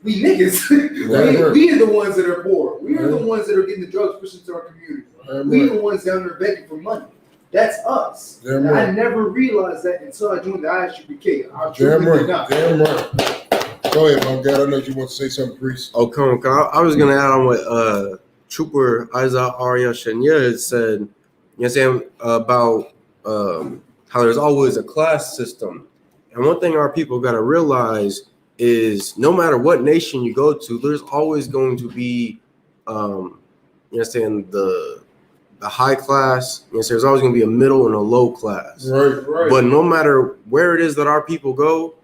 Speaker 6: we niggas,
Speaker 2: Right.
Speaker 6: we are the ones that are poor. We are the ones that are getting the drugs pushed into our community.
Speaker 2: Damn
Speaker 6: We
Speaker 2: right.
Speaker 6: the ones down there begging for money. That's us.
Speaker 2: Damn
Speaker 6: And
Speaker 2: right.
Speaker 6: I never realized that until I joined the ISUPK. I
Speaker 2: Damn
Speaker 6: truly
Speaker 2: right.
Speaker 6: did not.
Speaker 2: Damn right. Go ahead, Mom. God, I know you want to say something, priest.
Speaker 1: Oh, come on. I was gonna add on what Trooper Isaac Arya Shania had said. You know what I'm saying about how there's always a class system, and one thing our people got to realize is no matter what nation you go to, there's always going to be, the high class. There's always going to be a middle and a low class.
Speaker 2: Right.
Speaker 1: But no matter where it is that our people go,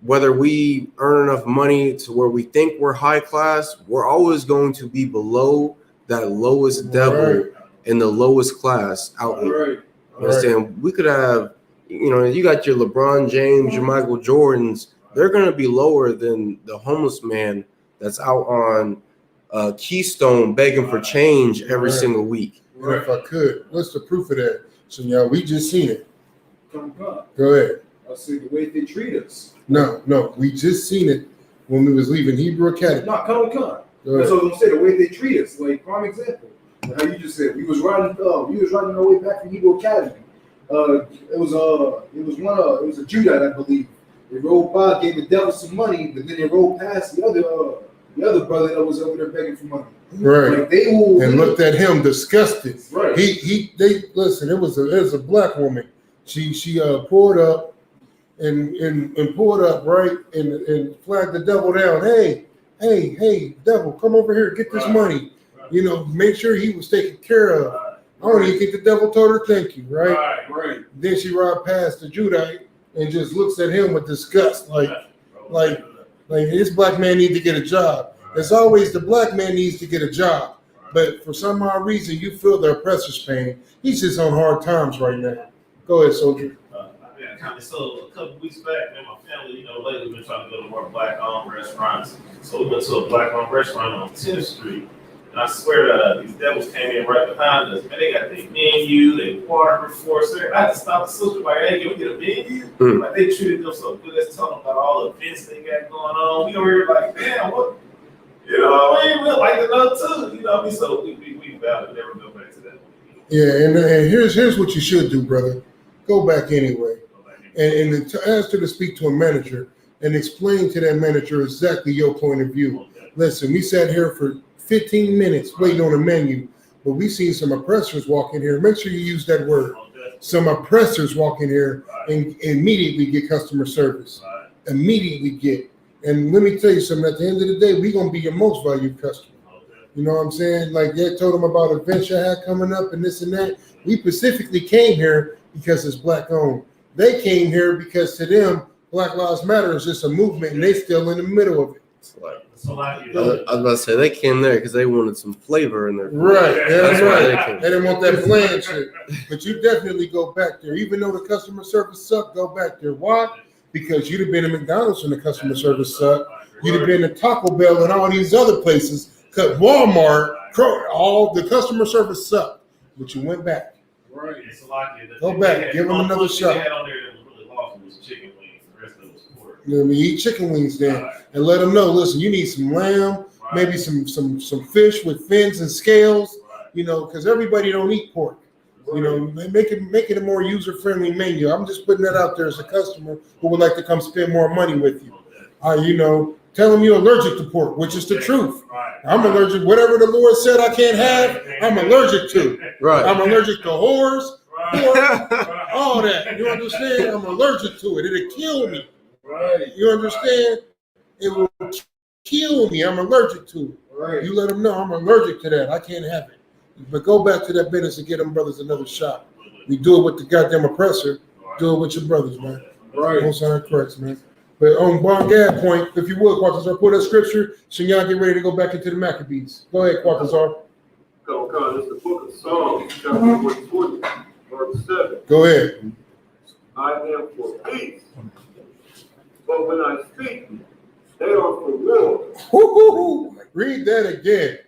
Speaker 1: whether we earn enough money to where we think we're high class, we're always going to be below that lowest devil in the lowest class out here. You understand? We could have, you got your LeBron James, your Michael Jordans. They're going to be lower than the homeless man that's out on Keystone begging for change every single week.
Speaker 2: And if I could, what's the proof of that? So, y'all, we just seen it.
Speaker 6: Come.
Speaker 2: Go ahead.
Speaker 6: I see the way they treat us.
Speaker 2: No, we just seen it when we was leaving Hebrew Academy.
Speaker 6: No, come. That's what I was gonna say. The way they treat us, like prime example, how you just said we was riding our way back from Hebrew Academy. It was a Judite, I believe. They rolled by, gave the devil some money, but then they rolled past the other brother that was over there begging for money.
Speaker 2: Right.
Speaker 6: Like they will
Speaker 2: and looked at him disgusted.
Speaker 6: Right.
Speaker 2: They listen. It was a black woman. She pulled up and pulled up right and flagged the devil down. Hey, devil, come over here, get this money. Make sure he was taken care of. I don't even think the devil told her thank you. Right. Then she rode past the Judite and just looks at him with disgust, like this black man needs to get a job. As always, the black man needs to get a job, but for some odd reason, you feel the oppressor's pain. He's just on hard times right now. Go ahead, soldier.
Speaker 5: So a couple weeks back, me and my family, lately we've been trying to go to more black-owned restaurants. So we went to a black-owned restaurant on 10th Street. And I swear these devils came in right behind us. Man, they got their menu, their water before. I had to stop the sister like, hey, can we get a menu? Like they treated them so good. Let's tell them about all the events they got going on. We over here like, damn, what? We like to know too. So we vowed to never go back to that.
Speaker 2: Yeah, and here's what you should do, brother. Go back anyway. And to ask her to speak to a manager and explain to that manager exactly your point of view. Listen, we sat here for 15 minutes waiting on a menu, but we seen some oppressors walk in here. Make sure you use that word. Some oppressors walk in here and immediately get customer service. Immediately get. And let me tell you something, at the end of the day, we're going to be your most valued customer. You know what I'm saying? Like they told them about a venture I had coming up and this and that. We specifically came here because it's black owned. They came here because to them, Black Lives Matter is just a movement and they still in the middle of it.
Speaker 1: I was about to say they came there because they wanted some flavor in their food.
Speaker 2: Right, that's right. They didn't want that bland shit. But you definitely go back there. Even though the customer service sucked, go back there. Why? Because you'd have been at McDonald's and the customer service sucked. You'd have been at Taco Bell and all these other places. Walmart, all the customer service sucked. But you went back.
Speaker 5: Right.
Speaker 2: Go back. Give them another shot.
Speaker 5: They had on there that was really awesome was chicken wings. The rest of it was pork.
Speaker 2: Eat chicken wings then, and let them know. Listen, you need some lamb, maybe some fish with fins and scales. Because everybody don't eat pork. Make it a more user friendly menu. I'm just putting that out there as a customer who would like to come spend more money with you. Tell them you're allergic to pork, which is the truth. I'm allergic. Whatever the Lord said I can't have, I'm allergic to.
Speaker 1: Right.
Speaker 2: I'm allergic to whores, pork, all that. You understand? I'm allergic to it. It'll kill me.
Speaker 6: Right.
Speaker 2: You understand? It will kill me. I'm allergic to it.
Speaker 6: Right.
Speaker 2: You let them know I'm allergic to that. I can't have it. But go back to that business and get them brothers another shot. We do it with the goddamn oppressor. Do it with your brothers, man.
Speaker 6: Right.
Speaker 2: Don't sound correct, man. But on Bongad point, if you would, Quatazar, put that scripture, so y'all get ready to go back into the Maccabees. Go ahead, Quatazar.
Speaker 3: It's the book of Psalms, chapter 120, verse 7.
Speaker 2: Go ahead.
Speaker 3: I am for peace, but when I speak, they are for war.
Speaker 2: Woo-hoo-hoo. Read that again.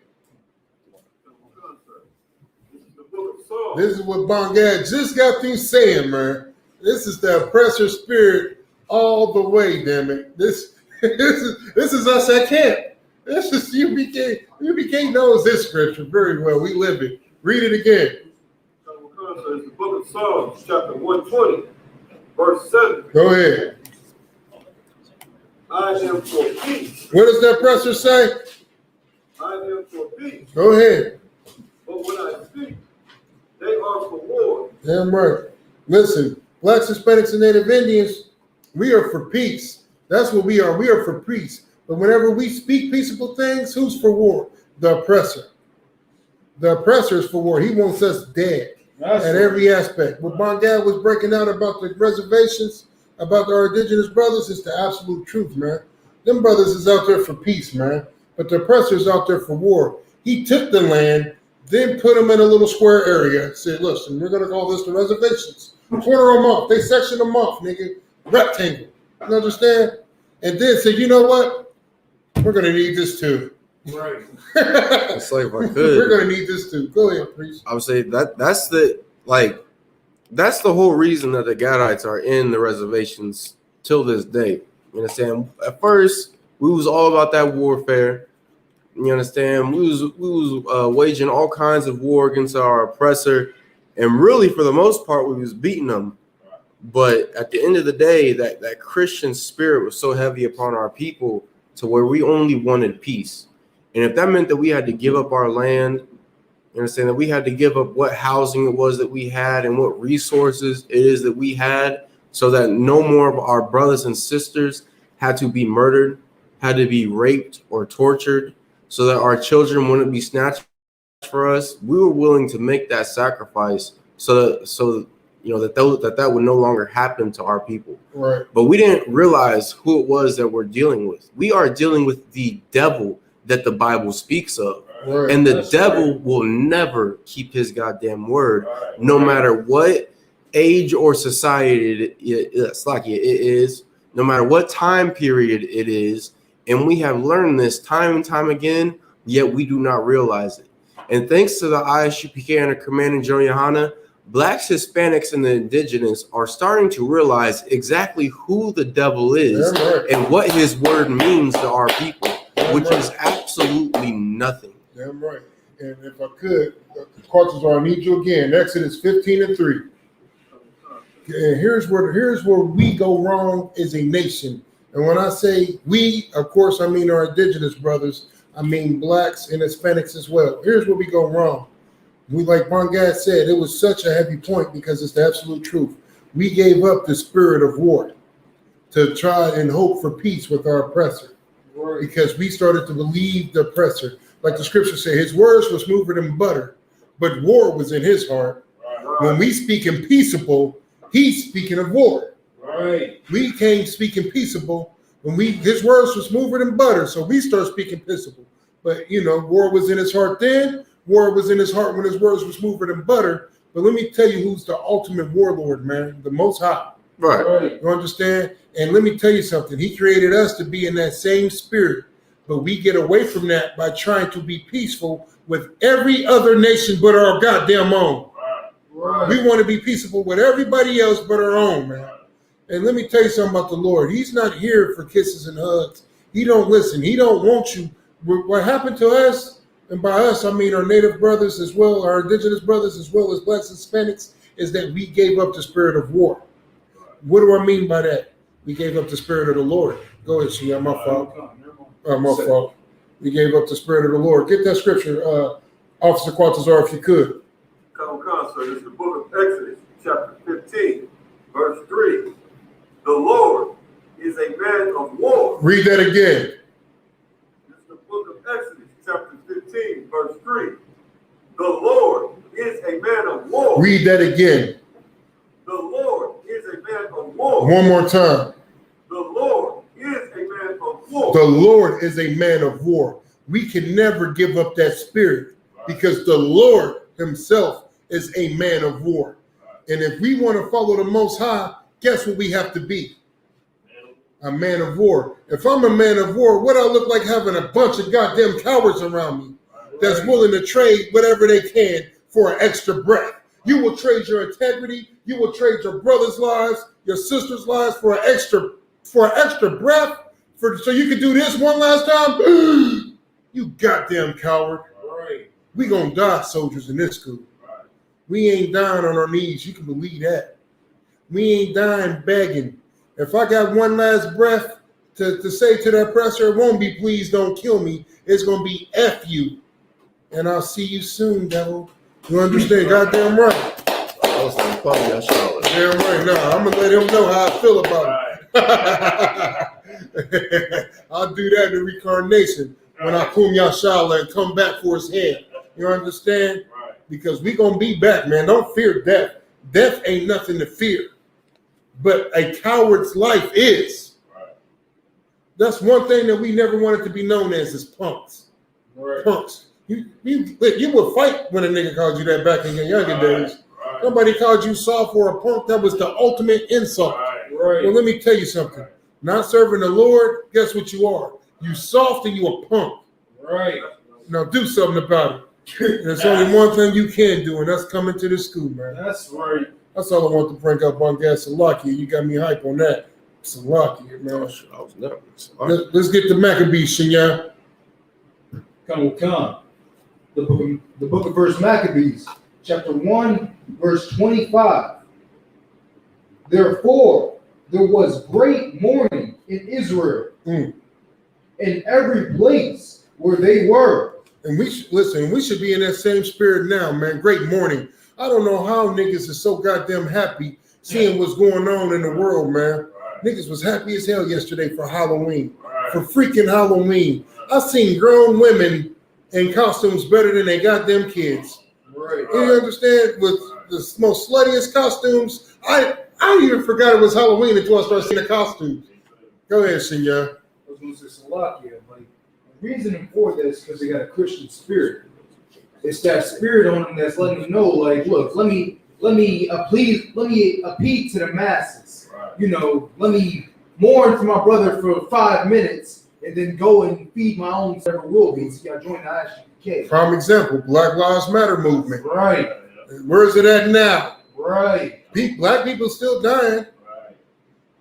Speaker 3: This is the book of Psalms.
Speaker 2: This is what Bongad just got through saying, man. This is the oppressor spirit all the way, damn it. This is us at camp. This is UBK knows this scripture very well. We live it. Read it again.
Speaker 3: It's the book of Psalms, chapter 120, verse 7.
Speaker 2: Go ahead.
Speaker 3: I am for peace.
Speaker 2: What does that oppressor say?
Speaker 3: I am for peace.
Speaker 2: Go ahead.
Speaker 3: But when I speak, they are for war.
Speaker 2: Damn right. Listen, blacks, Hispanics, and Native Indians, we are for peace. That's what we are. We are for peace. But whenever we speak peaceable things, who's for war? The oppressor. The oppressor is for war. He wants us dead at every aspect. What Bongad was breaking out about the reservations, about our indigenous brothers, is the absolute truth, man. Them brothers is out there for peace, man. But the oppressor is out there for war. He took the land, then put them in a little square area. Said, listen, we're going to call this the reservations. Quarter a month. They section a month, nigga. Rectangle. You understand? And then said, you know what? We're going to need this too.
Speaker 6: Right.
Speaker 1: It's like if I could.
Speaker 2: We're going to need this too. Go ahead, please.
Speaker 1: I would say that's the whole reason that the Gadites are in the reservations till this day. You understand? At first, we was all about that warfare. You understand? We was waging all kinds of war against our oppressor, and really, for the most part, we was beating them. But at the end of the day, that Christian spirit was so heavy upon our people to where we only wanted peace. And if that meant that we had to give up our land, you understand, that we had to give up what housing it was that we had and what resources it is that we had, so that no more of our brothers and sisters had to be murdered, had to be raped or tortured, so that our children wouldn't be snatched for us, we were willing to make that sacrifice so you know that would no longer happen to our people.
Speaker 2: Right.
Speaker 1: But we didn't realize who it was that we're dealing with. We are dealing with the devil that the Bible speaks of.
Speaker 2: Right.
Speaker 1: And the devil will never keep his goddamn word, no matter what age or society it is, no matter what time period it is. And we have learned this time and time again, yet we do not realize it. And thanks to the Isupk and Commanding General YAHANNA, Blacks, Hispanics, and the Indigenous are starting to realize exactly who the devil is and what his word means to our people, which is absolutely nothing.
Speaker 2: Damn right. And if I could, Quartazar, I need you again. Exodus 15:3. And here's where we go wrong as a nation. And when I say we, of course, I mean our indigenous brothers. I mean blacks and Hispanics as well. Here's where we go wrong. We, like Bongad said, it was such a heavy point because it's the absolute truth. We gave up the spirit of war to try and hope for peace with our oppressor, because we started to believe the oppressor. Like the scripture said, his words was smoother than butter, but war was in his heart. When we speaking peaceable, he's speaking of war.
Speaker 6: Right.
Speaker 2: We came speaking peaceable when his words was smoother than butter, so we start speaking peaceable. But war was in his heart then. War was in his heart when his words were smoother than butter. But let me tell you who's the ultimate warlord, man. The Most High.
Speaker 1: Right.
Speaker 2: You understand? And let me tell you something. He created us to be in that same spirit. But we get away from that by trying to be peaceful with every other nation but our goddamn own.
Speaker 6: Right.
Speaker 2: We want to be peaceable with everybody else but our own, man. And let me tell you something about the Lord. He's not here for kisses and hugs. He don't listen. He don't want you. What happened to us, and by us, I mean our native brothers as well, our indigenous brothers as well as blacks and Hispanics, is that we gave up the spirit of war. What do I mean by that? We gave up the spirit of the Lord. Go ahead, Shia. My fault. My fault. We gave up the spirit of the Lord. Get that scripture, Officer Quartazar, if you could.
Speaker 3: Come, sir. This is the book of Exodus, chapter 15, verse 3. The Lord is a man of war.
Speaker 2: Read that again.
Speaker 3: This is the book of Exodus, chapter 15, verse 3. The Lord is a man of war.
Speaker 2: Read that again.
Speaker 3: The Lord is a man of war.
Speaker 2: One more time.
Speaker 3: The Lord is a man of war.
Speaker 2: The Lord is a man of war. We can never give up that spirit because the Lord himself is a man of war. And if we want to follow the Most High, guess what we have to be? A man of war. If I'm a man of war, what I look like having a bunch of goddamn cowards around me that's willing to trade whatever they can for an extra breath. You will trade your integrity. You will trade your brother's lives, your sister's lives for an extra breath. So you can do this one last time. You goddamn coward.
Speaker 6: Right.
Speaker 2: We gonna die, soldiers, in this school. We ain't dying on our knees. You can believe that. We ain't dying begging. If I got one last breath to say to the oppressor, it won't be please don't kill me. It's going to be F you. And I'll see you soon, devil. You understand? Goddamn right.
Speaker 1: I was like, fuck that shit.
Speaker 2: Damn right. Now, I'm going to let him know how I feel about it. I'll do that in the reincarnation when I kum yashala and come back for his head. You understand?
Speaker 5: Right.
Speaker 2: Because we gonna be back, man. Don't fear death. Death ain't nothing to fear, but a coward's life is.
Speaker 5: Right.
Speaker 2: That's one thing that we never wanted to be known as is punks.
Speaker 6: Right.
Speaker 2: Punks. You would fight when a nigga called you that back in your younger days.
Speaker 5: Right.
Speaker 2: Nobody called you soft or a punk. That was the ultimate insult.
Speaker 5: Right.
Speaker 6: Right.
Speaker 2: Well, let me tell you something. Not serving the Lord, guess what you are? You soft and you a punk.
Speaker 6: Right.
Speaker 2: Now do something about it. There's only one thing you can do, and that's coming to the school, man.
Speaker 6: That's right.
Speaker 2: That's all I want to bring up on gas Salakia. You got me hype on that. Salakia, man.
Speaker 1: I was never.
Speaker 2: Let's get the Maccabees, Shinya.
Speaker 4: Come. The book of First Maccabees, chapter 1, verse 25. Therefore, there was great mourning in Israel, in every place where they were.
Speaker 2: And we should be in that same spirit now, man. Great morning. I don't know how niggas is so goddamn happy seeing what's going on in the world, man.
Speaker 5: Right.
Speaker 2: Niggas was happy as hell yesterday for Halloween.
Speaker 5: Right.
Speaker 2: For freaking Halloween. I seen grown women in costumes better than they goddamn kids.
Speaker 6: Right.
Speaker 2: You understand? With the most sluttiest costumes. I even forgot it was Halloween until I started seeing the costumes. Go ahead, Senor.
Speaker 6: I was going to say Salakia. Like, the reason for this is because they got a Christian spirit. It's that spirit on them that's letting them know, like, look, let me appease to the masses.
Speaker 5: Right.
Speaker 6: You know, let me mourn for my brother for 5 minutes and then go and feed my own several wolves. You got to join the ISUPK.
Speaker 2: Prime example, Black Lives Matter movement.
Speaker 6: Right.
Speaker 2: Where's it at now?
Speaker 6: Right.
Speaker 2: Black people still dying.
Speaker 5: Right.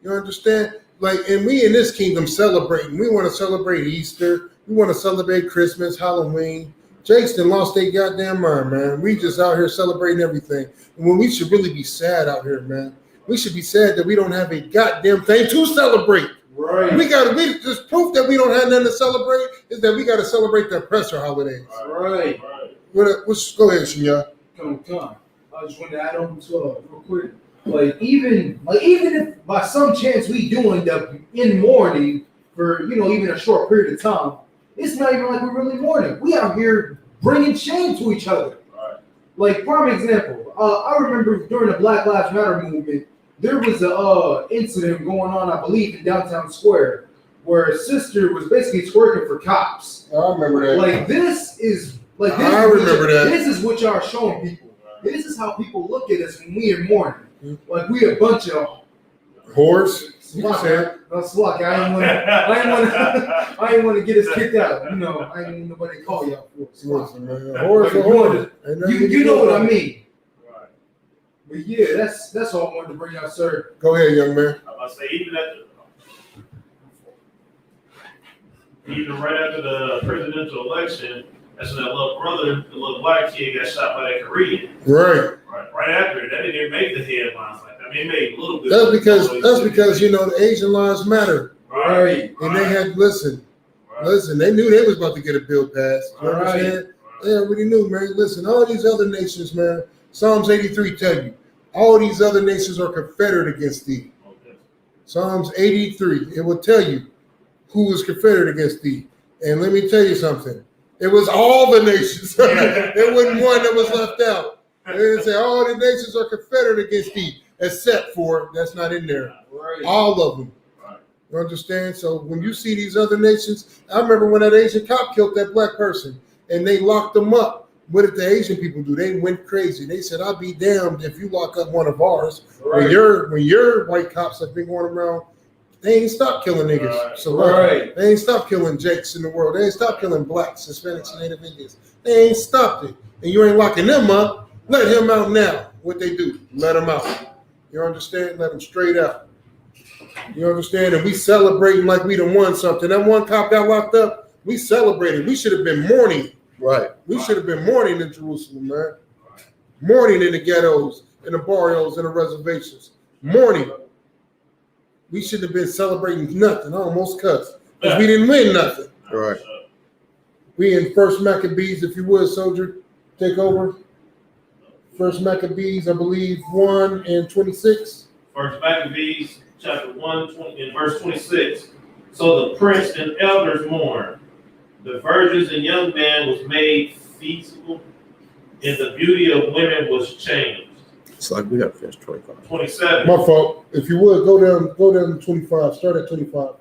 Speaker 2: You understand? Like, and we in this kingdom celebrating. We want to celebrate Easter. We want to celebrate Christmas, Halloween. Jake's done lost their goddamn mind, man. We just out here celebrating everything. And when we should really be sad out here, man. We should be sad that we don't have a goddamn thing to celebrate.
Speaker 6: Right.
Speaker 2: We just proof that we don't have nothing to celebrate is that we got to celebrate the oppressor holidays.
Speaker 6: Right.
Speaker 2: Go ahead, Shia.
Speaker 6: Come. I just wanted to add on to real quick. Like even if by some chance we do end up in mourning for even a short period of time, it's not even like we're really mourning. We out here bringing shame to each other.
Speaker 5: Right.
Speaker 6: Like prime example, I remember during the Black Lives Matter movement, there was a incident going on, I believe, in downtown Square, where a sister was basically twerking for cops.
Speaker 2: I remember that.
Speaker 6: Like this is like this.
Speaker 2: I remember that.
Speaker 6: This is what y'all showing people. This is how people look at us when we in mourning. Like we a bunch of
Speaker 2: horse. You can say it.
Speaker 6: I ain't want to get us kicked out. I ain't want nobody to call y'all for
Speaker 2: Listen, man. Horse or horse.
Speaker 6: You know what I mean.
Speaker 5: Right.
Speaker 6: But yeah, that's all I wanted to bring out, sir.
Speaker 2: Go ahead, young man.
Speaker 5: I say even right after the presidential election, that's when that little brother, the little black kid, got shot by that Korean.
Speaker 2: Right.
Speaker 5: Right after it, that didn't even make the headlines like that. I mean, it made a little bit.
Speaker 2: That's because the Asian lives matter.
Speaker 6: Right.
Speaker 2: And they had listen, they knew they was about to get a bill passed. You understand? They already knew, man. Listen, all these other nations, man. Psalms 83 tell you, all these other nations are confederate against thee.
Speaker 5: Okay.
Speaker 2: Psalms 83, it will tell you who was confederate against thee. And let me tell you something. It was all the nations. There wasn't one that was left out. They didn't say all the nations are confederate against thee, except for that's not in there.
Speaker 6: Right.
Speaker 2: All of them.
Speaker 5: Right.
Speaker 2: You understand? So when you see these other nations, I remember when that Asian cop killed that black person and they locked them up. What did the Asian people do? They went crazy. They said, I'll be damned if you lock up one of ours.
Speaker 6: Right.
Speaker 2: When your white cops have been going around, they ain't stopped killing niggas.
Speaker 5: Right.
Speaker 2: So
Speaker 6: Right.
Speaker 2: they ain't stopped killing Jakes in the world. They ain't stopped killing blacks, Hispanics, and Native Indians. They ain't stopped it. And you ain't locking them up. Let him out now. What they do? Let him out. You understand? Let him straight out. You understand? And we celebrating like we done won something. That one cop got locked up. We celebrated. We should have been mourning.
Speaker 1: Right.
Speaker 2: We should have been mourning in Jerusalem, man. Mourning in the ghettos, in the barrios, in the reservations. Mourning. We shouldn't have been celebrating nothing. I almost cussed. Because we didn't win nothing.
Speaker 1: Right.
Speaker 2: We in First Maccabees, if you would, soldier, take over. First Maccabees, I believe, 1 and 26.
Speaker 5: First Maccabees, chapter 1, in verse 26. So the prince and elders mourned. The virgins and young men was made feasible, and the beauty of women was changed.
Speaker 1: It's like we got to finish 25.
Speaker 5: 27.
Speaker 2: My fault. If you would, go down to 25. Start at 25.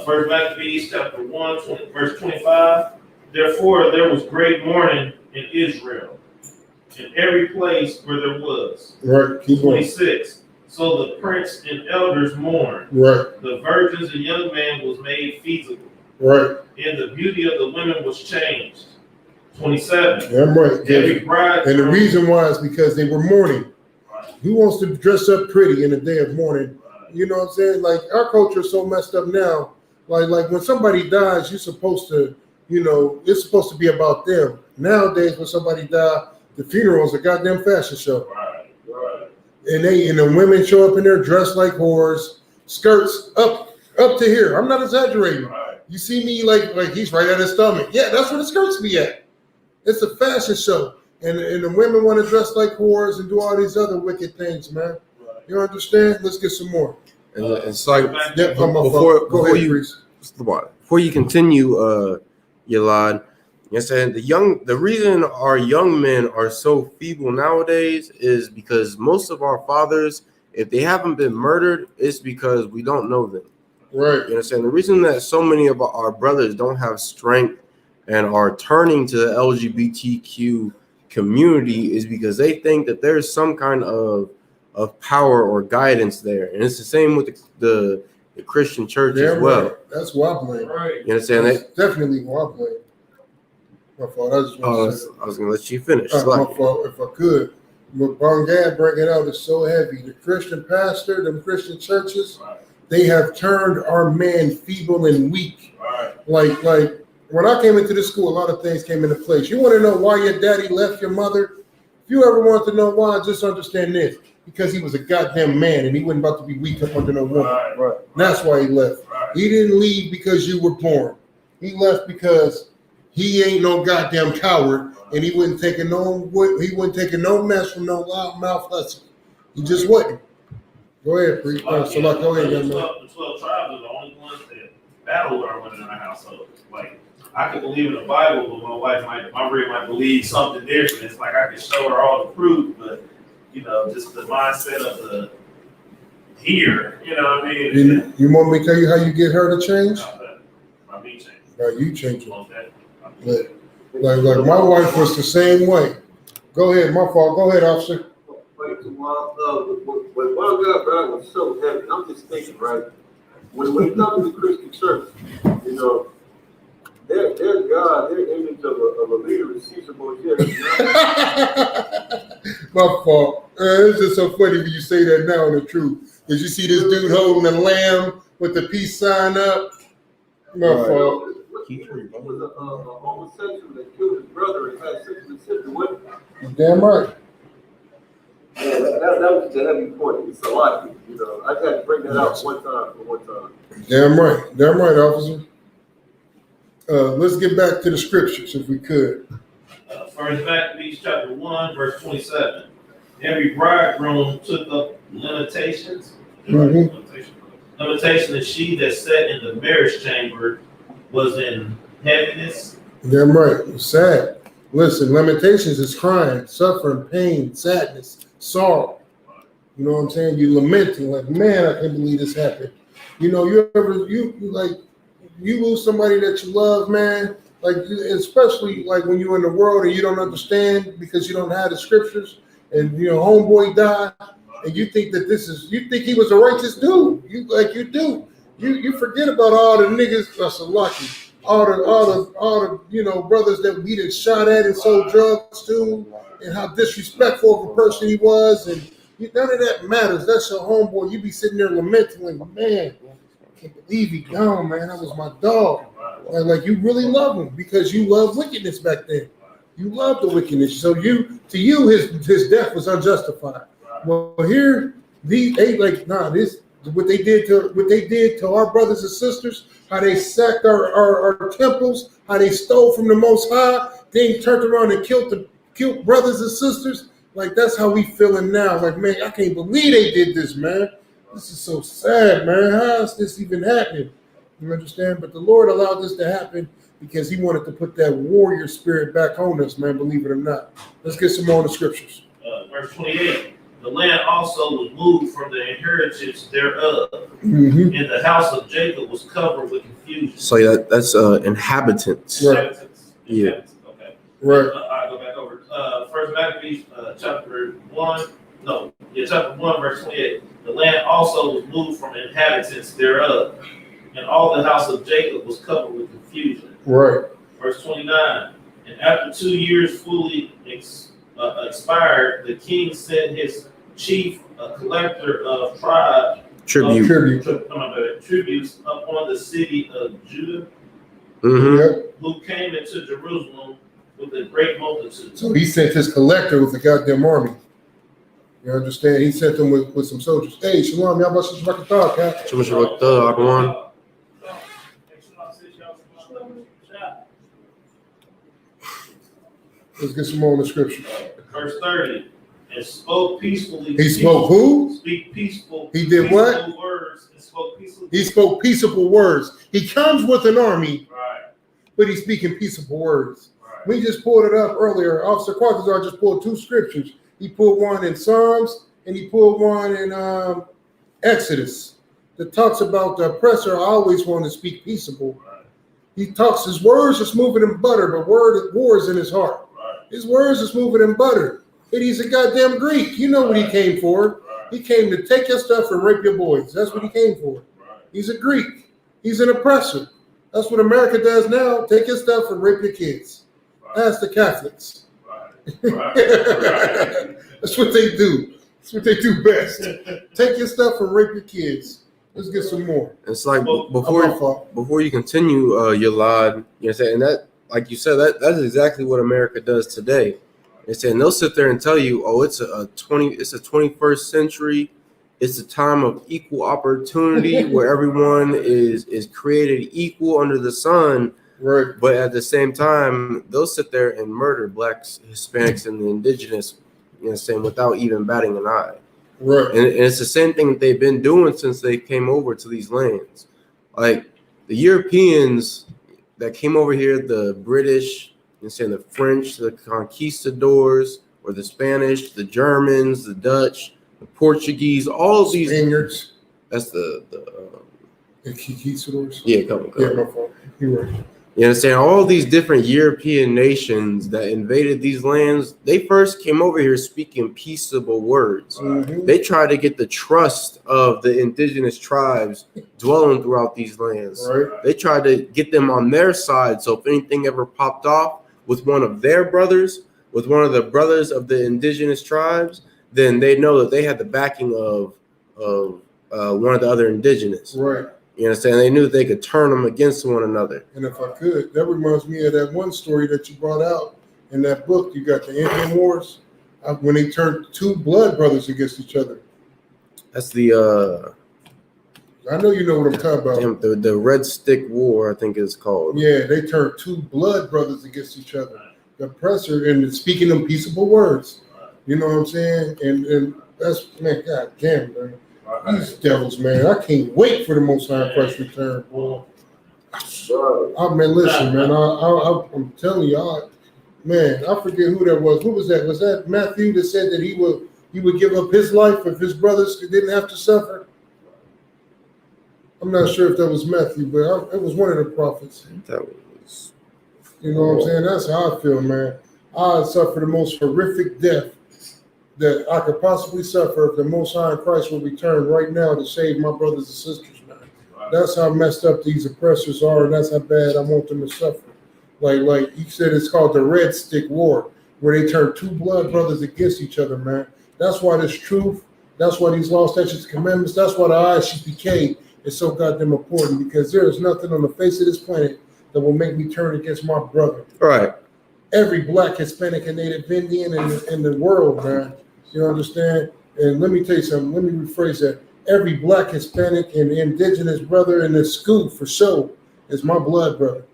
Speaker 5: First Maccabees chapter 1, verse 25. Therefore there was great mourning in Israel, in every place where there was.
Speaker 2: Right. Keep going.
Speaker 5: 26. So the prince and elders mourned.
Speaker 2: Right.
Speaker 5: The virgins and young men was made feasible.
Speaker 2: Right.
Speaker 5: And the beauty of the women was changed. 27.
Speaker 2: Yeah, I'm right.
Speaker 5: Every bride.
Speaker 2: And the reason why is because they were mourning.
Speaker 5: Right.
Speaker 2: Who wants to dress up pretty in a day of mourning?
Speaker 5: Right.
Speaker 2: You know what I'm saying? Like, our culture is so messed up now. Like when somebody dies, you're supposed to, it's supposed to be about them. Nowadays, when somebody dies, the funeral's a goddamn fashion show.
Speaker 5: Right. Right.
Speaker 2: And the women show up in there dressed like whores, skirts up to here. I'm not exaggerating.
Speaker 5: Right.
Speaker 2: You see me like he's right at his stomach. Yeah, that's where the skirts be at. It's a fashion show. And the women want to dress like whores and do all these other wicked things, man.
Speaker 5: Right.
Speaker 2: You understand? Let's get some more.
Speaker 1: And it's like
Speaker 2: Yeah,
Speaker 1: before you continue, Yalad, you're saying the reason our young men are so feeble nowadays is because most of our fathers, if they haven't been murdered, it's because we don't know them.
Speaker 2: Right.
Speaker 1: You understand? The reason that so many of our brothers don't have strength and are turning to the LGBTQ community is because they think that there's some kind of power or guidance there. And it's the same with the Christian church as well.
Speaker 2: Right. That's who I blame.
Speaker 5: Right.
Speaker 1: You understand?
Speaker 2: That's definitely who I blame. My fault. I was
Speaker 1: going to let you finish.
Speaker 2: my fault, if I could. What Bongad bringing out is so heavy. The Christian pastor, the Christian churches,
Speaker 5: Right.
Speaker 2: they have turned our man feeble and weak.
Speaker 5: Right.
Speaker 2: Like when I came into this school, a lot of things came into place. You want to know why your daddy left your mother? If you ever want to know why, just understand this. Because he was a goddamn man and he wasn't about to be weak up under no woman.
Speaker 5: Right.
Speaker 2: That's why he left.
Speaker 5: Right.
Speaker 2: He didn't leave because you were born. He left because he ain't no goddamn coward and he wasn't taking no mess from no loudmouth hustle. He just wasn't. Go ahead, Preet. Go ahead, young man.
Speaker 5: The 12 tribes are the only ones that battle with our women in our household. Like, I could believe in the Bible, but my Bria might believe something different. It's like I could show her all the proof, but just the mindset of the here, you know what I mean?
Speaker 2: You want me to tell you how you get her to change?
Speaker 5: By me changing.
Speaker 2: No, you change it.
Speaker 5: Okay.
Speaker 2: Like my wife was the same way. Go ahead, my fault. Go ahead, officer.
Speaker 3: When one guy brother was so heavy, I'm just thinking, right? When you come to the Christian church, their God, their image of a leader is Caesar Borgia.
Speaker 2: My fault. It's just so funny when you say that now, the truth. Because you see this dude holding the lamb with the peace sign up. My fault.
Speaker 3: He was a homosexual that killed his brother and had sex with his sister. What?
Speaker 2: Damn right.
Speaker 3: Yeah, that was the heavy point. It's a lot, I had to bring that out one time.
Speaker 2: Damn right, officer. Let's get back to the scriptures if we could.
Speaker 5: First Maccabees chapter 1, verse 27. Every bridegroom took up limitations.
Speaker 2: Mm-hmm.
Speaker 5: Limitation is she that sat in the marriage chamber was in heaviness.
Speaker 2: Damn right. It's sad. Listen, lamentations is crying, suffering, pain, sadness, sorrow. You know what I'm saying? You're lamenting, like, man, I can't believe this happened. You lose somebody that you love, man. Like, especially like when you're in the world and you don't understand because you don't have the scriptures, and homeboy died, and you think you think he was a righteous dude. You forget about all the niggas that's lucky, all the brothers that we done shot at and sold drugs to, and how disrespectful of a person he was, and none of that matters. That's your homeboy. You be sitting there lamenting, like, man, I can't believe he gone, man. That was my dog. Like you really love him because you love wickedness back then. You love the wickedness. So to you, his death was unjustified. Well, here, what they did to our brothers and sisters, how they sacked our temples, how they stole from the Most High, then turned around and killed brothers and sisters. Like, that's how we feeling now. Like, man, I can't believe they did this, man. This is so sad, man. How is this even happening? You understand? But the Lord allowed this to happen because he wanted to put that warrior spirit back on us, man, believe it or not. Let's get some more in the scriptures.
Speaker 5: Verse 28. The land also was moved from the inheritance thereof,
Speaker 2: Mm-hmm.
Speaker 5: and the house of Jacob was covered with confusion.
Speaker 1: So that's inhabitants.
Speaker 2: Right.
Speaker 5: Inhabitants.
Speaker 1: Yeah.
Speaker 5: Okay.
Speaker 2: Right.
Speaker 5: All right, go back over. First Maccabees, chapter 1. No, yeah, chapter 1, verse 28. The land also was moved from inhabitants thereof, and all the house of Jacob was covered with confusion.
Speaker 2: Right.
Speaker 5: Verse 29. And after 2 years fully expired, the king sent his chief collector of
Speaker 1: Tribute.
Speaker 5: tributes upon the city of Judah,
Speaker 1: Mm-hmm.
Speaker 2: Yep.
Speaker 5: who came into Jerusalem with a great multitude.
Speaker 2: So he sent his collector with the goddamn army. You understand? He sent them with some soldiers. Hey, shalom, y'all about to talk, huh? Let's get some more in the scripture.
Speaker 5: Verse 30. And spoke peacefully.
Speaker 2: He spoke who?
Speaker 5: Speak peaceful.
Speaker 2: He did what?
Speaker 5: Words and spoke peacefully.
Speaker 2: He spoke peaceable words. He comes with an army,
Speaker 5: Right.
Speaker 2: but he's speaking peaceable words.
Speaker 5: Right.
Speaker 2: We just pulled it up earlier. Officer Quattazar just pulled two scriptures. He pulled one in Psalms and he pulled one in Exodus that talks about the oppressor. I always want to speak peaceable.
Speaker 5: Right.
Speaker 2: He talks, his words are smoother than butter, but war is in his heart.
Speaker 5: Right.
Speaker 2: His words are smoother than butter. But he's a goddamn Greek. You know what he came for.
Speaker 5: Right.
Speaker 2: He came to take your stuff and rape your boys. That's what he came for.
Speaker 5: Right.
Speaker 2: He's a Greek. He's an oppressor. That's what America does now. Take your stuff and rape your kids. Ask the Catholics.
Speaker 5: Right. Right.
Speaker 2: That's what they do. That's what they do best. Take your stuff and rape your kids. Let's get some more.
Speaker 1: It's like
Speaker 5: Well,
Speaker 1: before you continue, Yalad, you know, saying that, like you said, that's exactly what America does today. They're saying they'll sit there and tell you, oh, it's a 21st century. It's a time of equal opportunity where everyone is created equal under the sun.
Speaker 2: Right.
Speaker 1: But at the same time, they'll sit there and murder blacks, Hispanics, and the indigenous, you know, saying without even batting an eye.
Speaker 2: Right.
Speaker 1: And it's the same thing that they've been doing since they came over to these lands. Like the Europeans that came over here, the British, and saying the French, the conquistadors, or the Spanish, the Germans, the Dutch, the Portuguese, all these
Speaker 2: Spaniards.
Speaker 1: That's the
Speaker 2: conquistadors.
Speaker 1: yeah, come
Speaker 2: Yeah,
Speaker 1: on.
Speaker 2: no fault. You're right.
Speaker 1: You understand? All these different European nations that invaded these lands, they first came over here speaking peaceable words.
Speaker 2: Mhm.
Speaker 1: They tried to get the trust of the indigenous tribes dwelling throughout these lands.
Speaker 2: Right.
Speaker 1: They tried to get them on their side. So if anything ever popped off with one of their brothers, with one of the brothers of the indigenous tribes, then they know that they had the backing of one of the other indigenous.
Speaker 2: Right.
Speaker 1: You understand? They knew that they could turn them against one another.
Speaker 2: And if I could, that reminds me of that one story that you brought out in that book. You got the Indian Wars, when they turned two blood brothers against each other.
Speaker 1: That's the
Speaker 2: I know you know what I'm talking about.
Speaker 1: damn, the Red Stick War, I think it's called.
Speaker 2: Yeah, they turned two blood brothers against each other. The oppressor and speaking them peaceable words. You know what I'm saying? And that's, man, god damn, man. These devils, man. I can't wait for the Most High Christ's return, boy. Man, listen, man. I'm telling you, man, I forget who that was. Who was that? Was that Matthew that said that he would give up his life if his brothers didn't have to suffer? I'm not sure if that was Matthew, but it was one of the prophets.
Speaker 1: That was,
Speaker 2: You know what I'm saying? That's how I feel, man. I suffer the most horrific death that I could possibly suffer if the Most High in Christ will return right now to save my brothers and sisters, man. That's how messed up these oppressors are, and that's how bad I want them to suffer. Like he said, it's called the Red Stick War, where they turn two blood brothers against each other, man. That's why this truth, that's why these law, statutes, and commandments, that's why the ISUPK is so goddamn important, because there is nothing on the face of this planet that will make me turn against my brother.
Speaker 1: right.
Speaker 2: Every black, Hispanic, and Native Indian in the world, man. You understand? And let me tell you something. Let me rephrase that. Every black, Hispanic, and indigenous brother in this school, for sure, is my blood brother.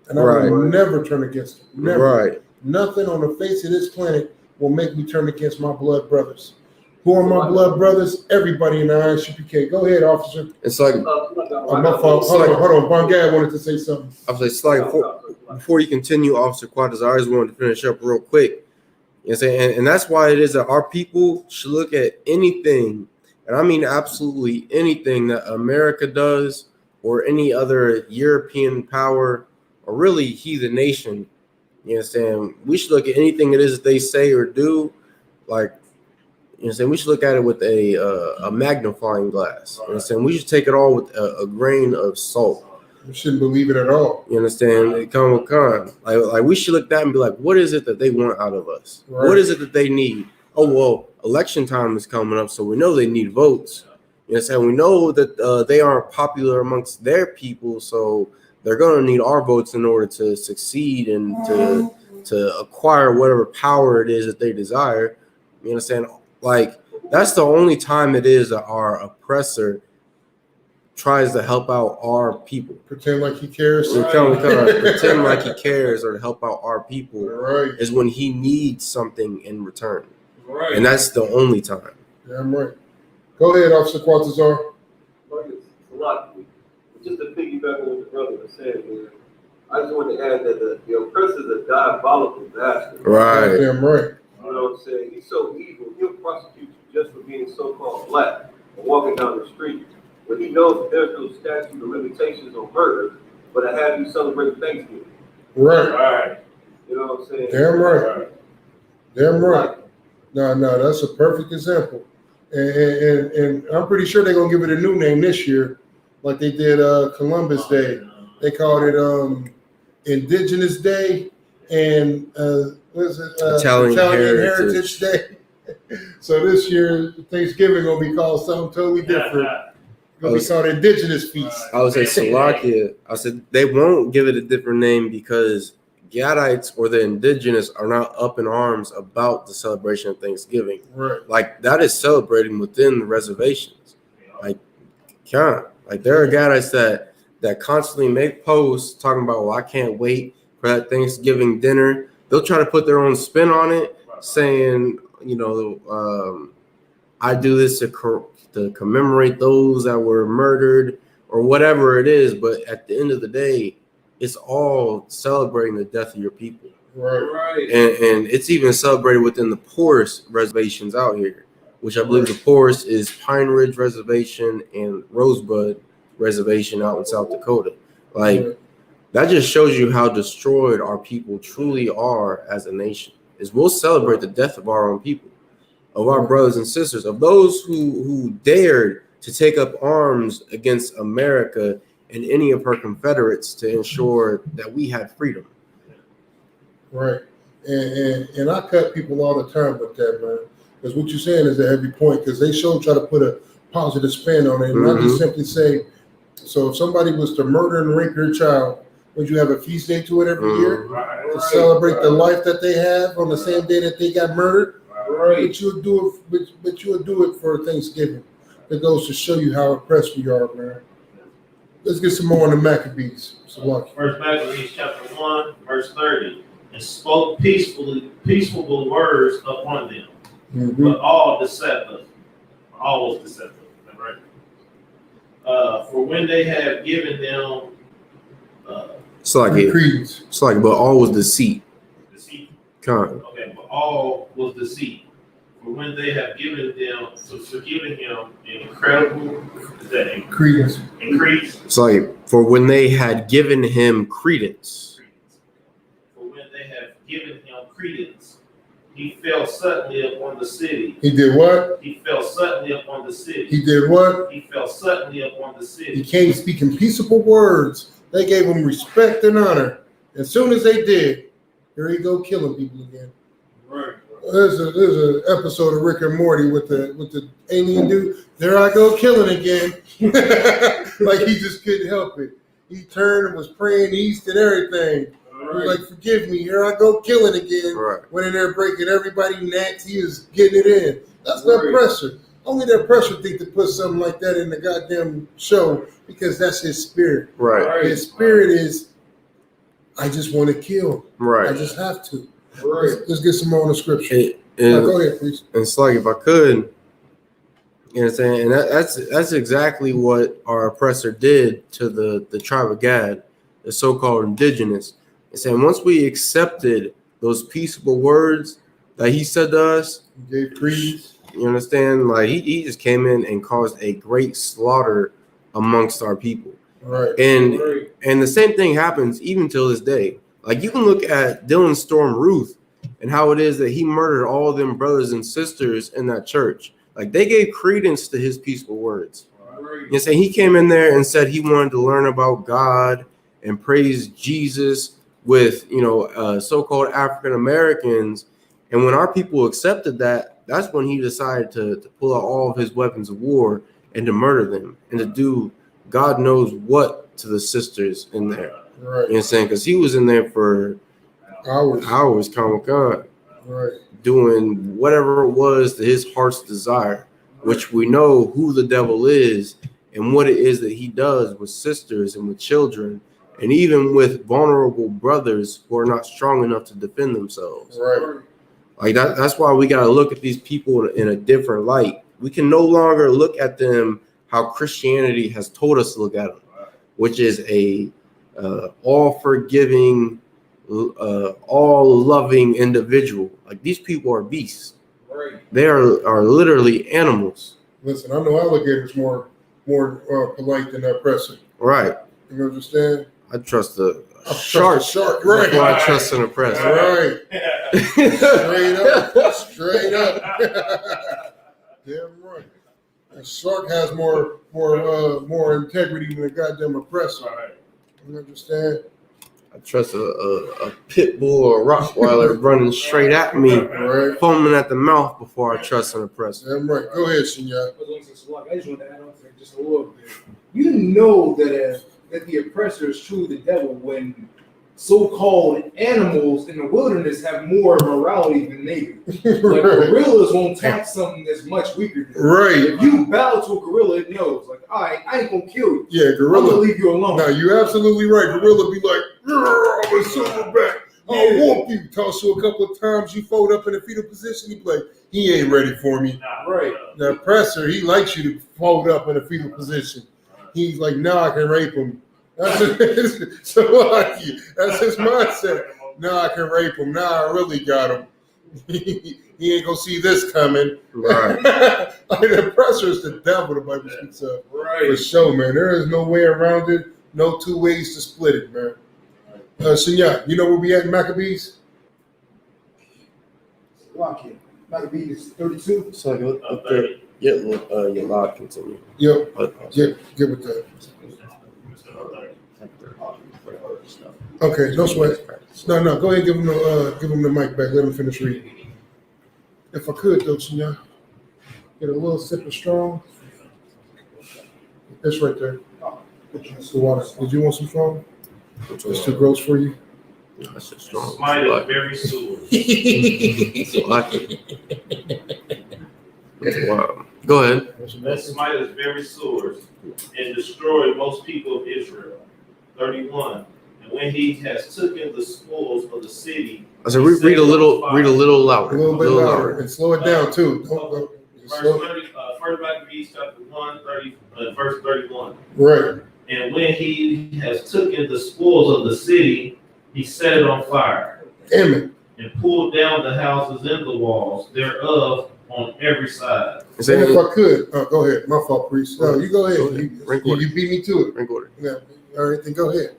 Speaker 2: And I will never turn against him. Never.
Speaker 1: Right.
Speaker 2: Nothing on the face of this planet will make me turn against my blood brothers. Who are my blood brothers? Everybody in the ISUPK. Go ahead, officer.
Speaker 1: It's like,
Speaker 2: My fault. Hold on. Bangad wanted to say something.
Speaker 1: I was like, it's like before you continue, Officer Quadras, I just wanted to finish up real quick. You know what I'm saying? And that's why it is that our people should look at anything, and I mean absolutely anything that America does or any other European power or really heathen nation. You know what I'm saying? We should look at anything it is that they say or do, like, you know what I'm saying? We should look at it with a magnifying glass. You know what I'm saying? We should take it all with a grain of salt.
Speaker 2: You shouldn't believe it at all.
Speaker 1: You understand? It come with con. Like we should look at that and be like, what is it that they want out of us?
Speaker 2: Right.
Speaker 1: What is it that they need? Oh, well, election time is coming up, so we know they need votes. You know what I'm saying? We know that they aren't popular amongst their people, so they're going to need our votes in order to succeed and to acquire whatever power it is that they desire. You know what I'm saying? Like, that's the only time it is that our oppressor tries to help out our people.
Speaker 2: Pretend like he cares.
Speaker 1: Pretend like he cares or to help out our people.
Speaker 2: Right.
Speaker 1: Is when he needs something in return.
Speaker 5: Right.
Speaker 1: And that's the only time.
Speaker 2: Damn right. Go ahead, Officer Quatazar.
Speaker 3: It's a lot. Just to piggyback on what the brother was saying, man, I just want to add that the oppressor is a diabolical bastard.
Speaker 1: Right.
Speaker 2: Damn right.
Speaker 3: You know what I'm saying? He's so evil, he'll prosecute you just for being so-called black and walking down the street. But he knows that there's no statute of limitations on murder, but I have you celebrate Thanksgiving.
Speaker 2: Right.
Speaker 5: Right.
Speaker 3: You know what I'm saying?
Speaker 2: Damn right. Damn right. No, that's a perfect example. And I'm pretty sure they're gonna give it a new name this year, like they did Columbus Day. They called it Indigenous Day and what is it?
Speaker 1: Italian
Speaker 2: Heritage Day. So this year Thanksgiving gonna be called something totally different. Gonna be called Indigenous Feast.
Speaker 1: I would say Salakia. I said they won't give it a different name because Gadites or the indigenous are not up in arms about the celebration of Thanksgiving.
Speaker 2: Right.
Speaker 1: Like that is celebrating within the reservations. Like there are Gadites that constantly make posts talking about, well, I can't wait for that Thanksgiving dinner. They'll try to put their own spin on it, saying, you know, I do this to commemorate those that were murdered or whatever it is. But at the end of the day, it's all celebrating the death of your people.
Speaker 2: Right.
Speaker 1: And it's even celebrated within the poorest reservations out here, which I believe the poorest is Pine Ridge Reservation and Rosebud Reservation out in South Dakota. Like, that just shows you how destroyed our people truly are as a nation. Is we'll celebrate the death of our own people, of our brothers and sisters, of those who dared to take up arms against America and any of her Confederates to ensure that we had freedom.
Speaker 2: Right. And I cut people all the time with that, man. Because what you're saying is a heavy point, because they try to put a positive spin on it. And I just simply say, so if somebody was to murder and rape your child, would you have a feast day to it every year? To celebrate the life that they have on the same day that they got murdered?
Speaker 6: Right.
Speaker 2: But you'll do it for Thanksgiving. It goes to show you how oppressed we are, man. Let's get some more on the Maccabees.
Speaker 5: First Maccabees chapter 1, verse 30. And spoke peaceful words upon them, but all deceptive. All was deceptive. Right? For when they have given them
Speaker 1: it's like but all was deceit.
Speaker 5: Deceit.
Speaker 1: Okay,
Speaker 5: but all was deceit. For when they have given them, so forgiving him incredible, is that increase?
Speaker 1: It's like, for when they had given him credence.
Speaker 5: For when they have given him credence, he fell suddenly upon the city.
Speaker 2: He did what?
Speaker 5: He fell suddenly upon the city.
Speaker 2: He did what?
Speaker 5: He fell suddenly upon the city.
Speaker 2: He came speaking peaceable words. They gave him respect and honor. As soon as they did, here he go killing people again.
Speaker 5: Right.
Speaker 2: There's an episode of Rick and Morty with the alien dude. There I go killing again. Like he just couldn't help it. He turned and was praying east and everything. He was like, forgive me, here I go killing again.
Speaker 1: Right.
Speaker 2: Went in there breaking everybody's necks. He was getting it in. That's the oppressor. Only the oppressor think to put something like that in the goddamn show because that's his spirit.
Speaker 1: Right.
Speaker 2: His spirit is, I just want to kill.
Speaker 1: Right.
Speaker 2: I just have to. Let's get some more on the scripture.
Speaker 1: And
Speaker 2: go ahead, please.
Speaker 1: And it's like, if I could, You know what I'm saying? And that's exactly what our oppressor did to the tribe of Gad, the so-called indigenous. And saying once we accepted those peaceable words that he said to us,
Speaker 2: He gave credence.
Speaker 1: you understand? Like he just came in and caused a great slaughter amongst our people.
Speaker 2: Right.
Speaker 1: And the same thing happens even till this day. Like you can look at Dylan Storm Ruth and how it is that he murdered all them brothers and sisters in that church. Like they gave credence to his peaceful words. You know, saying he came in there and said he wanted to learn about God and praise Jesus with so-called African Americans. And when our people accepted that, that's when he decided to pull out all of his weapons of war and to murder them and to do God knows what to the sisters in there.
Speaker 2: Right.
Speaker 1: You know what I'm saying? Because he was in there for hours, Comic-Con,
Speaker 2: right,
Speaker 1: doing whatever it was to his heart's desire, which we know who the devil is and what it is that he does with sisters and with children and even with vulnerable brothers who are not strong enough to defend themselves.
Speaker 2: right.
Speaker 1: Like that's why we got to look at these people in a different light. We can no longer look at them how Christianity has told us to look at them, which is a all forgiving, all loving individual. Like these people are beasts.
Speaker 6: Right.
Speaker 1: They are literally animals.
Speaker 2: Listen, I know alligators more polite than oppressor.
Speaker 1: Right.
Speaker 2: You understand?
Speaker 1: I trust a
Speaker 2: Shark, right?
Speaker 1: before I trust an oppressor.
Speaker 2: Right. Straight up. Damn right. A shark has more integrity than a goddamn oppressor.
Speaker 5: Right.
Speaker 2: You understand?
Speaker 1: I trust a pit bull or a Rottweiler running straight at me,
Speaker 2: Right.
Speaker 1: foaming at the mouth before I trust an oppressor.
Speaker 2: Damn right. Go ahead, Shinya.
Speaker 6: I just want to add on to that just a little bit. You know that the oppressor is truly the devil when so-called animals in the wilderness have more morality than they do. Like gorillas won't attack something that's much weaker than them.
Speaker 2: Right.
Speaker 6: If you bow to a gorilla, it knows. Like, all right, I ain't gonna kill you.
Speaker 2: Yeah,
Speaker 6: I'm gonna
Speaker 2: gorilla.
Speaker 6: leave you alone.
Speaker 2: No, you're absolutely right. Gorilla be like, I'm a silverback. I'll whoop you. Toss you a couple of times. You fold up in a fetal position. He be like, he ain't ready for me.
Speaker 6: Right.
Speaker 2: The oppressor, he likes you to fold up in a fetal position. He's like, now I can rape him. That's his mindset. Now I can rape him. Now I really got him. He ain't gonna see this coming.
Speaker 1: Right.
Speaker 2: Like the oppressor is the devil, the Bible speaks of.
Speaker 6: Right.
Speaker 2: For sure, man. There is no way around it. No two ways to split it, man. Shinya, you know where we at in Maccabees?
Speaker 4: Lock it. Maccabees 32.
Speaker 1: So your log continue.
Speaker 2: Yep. Get with that. Okay, no sweat. No, go ahead and give him the mic back. Let him finish reading. If I could, though, Shinya, get a little sip of strong. It's right there. It's the water. Did you want some strong? It's too gross for you?
Speaker 1: That's just strong.
Speaker 5: Smite is very sore.
Speaker 1: Wow. Go ahead.
Speaker 5: The smite is very sore and destroyed most people of Israel. 31. And when he has taken the spoils of the city,
Speaker 1: I said read a little louder.
Speaker 2: A little bit louder. And slow it down, too.
Speaker 5: verse 30, 1 Maccabees chapter 1, 30, verse 31.
Speaker 2: Right.
Speaker 5: And when he has taken the spoils of the city, he set it on fire.
Speaker 2: Damn it.
Speaker 5: And pulled down the houses and the walls thereof on every side.
Speaker 2: And if I could, go ahead. My fault, priest. No, you go ahead. You beat me to it.
Speaker 1: Rank order.
Speaker 2: Yeah. All right, then go ahead.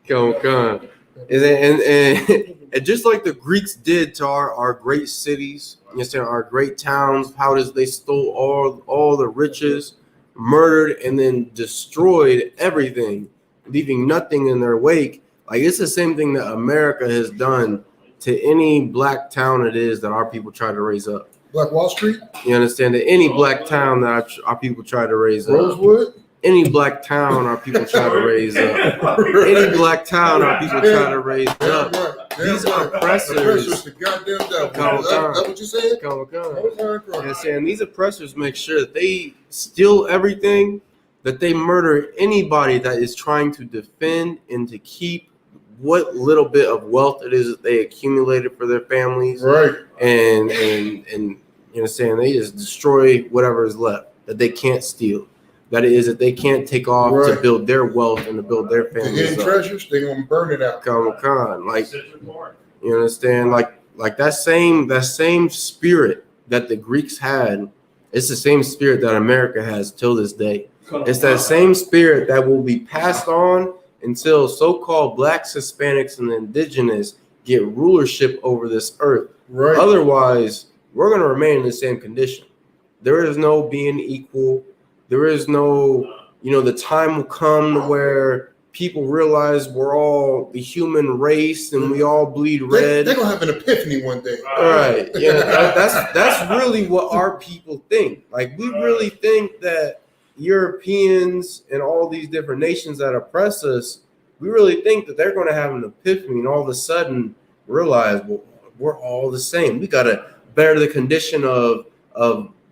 Speaker 1: Come on. And just like the Greeks did to our great cities, you understand, our great towns, how does they stole all the riches, murdered, and then destroyed everything, leaving nothing in their wake. Like it's the same thing that America has done to any black town it is that our people try to raise up.
Speaker 2: Black Wall Street?
Speaker 1: You understand that any black town that our people try to raise up.
Speaker 2: Rosewood?
Speaker 1: Any black town our people try to raise up. Any black town our people try to raise up. These oppressors.
Speaker 2: The goddamn devil.
Speaker 1: Come
Speaker 2: Is that what you said?
Speaker 1: Come. And saying these oppressors make sure that they steal everything, that they murder anybody that is trying to defend and to keep what little bit of wealth it is that they accumulated for their families.
Speaker 2: Right.
Speaker 1: And You understand? They just destroy whatever is left that they can't steal. That is, that they can't take off to
Speaker 2: Right.
Speaker 1: build their wealth and to build their
Speaker 2: The
Speaker 1: families
Speaker 2: hidden
Speaker 1: up.
Speaker 2: treasures, they're gonna burn it out.
Speaker 1: Con. Like,
Speaker 5: Central Park.
Speaker 1: you understand? Like that same spirit that the Greeks had, it's the same spirit that America has till this day. It's that same spirit that will be passed on until so-called blacks, Hispanics, and the indigenous get rulership over this earth.
Speaker 2: Right.
Speaker 1: Otherwise, we're going to remain in the same condition. There is no being equal. There is no, the time will come where people realize we're all the human race and we all bleed red.
Speaker 2: They're gonna have an epiphany one day.
Speaker 1: All right. Yeah, that's really what our people think. Like, we really think that Europeans and all these different nations that oppress us, we really think that they're going to have an epiphany and all of a sudden realize, well, we're all the same. We got to better the condition of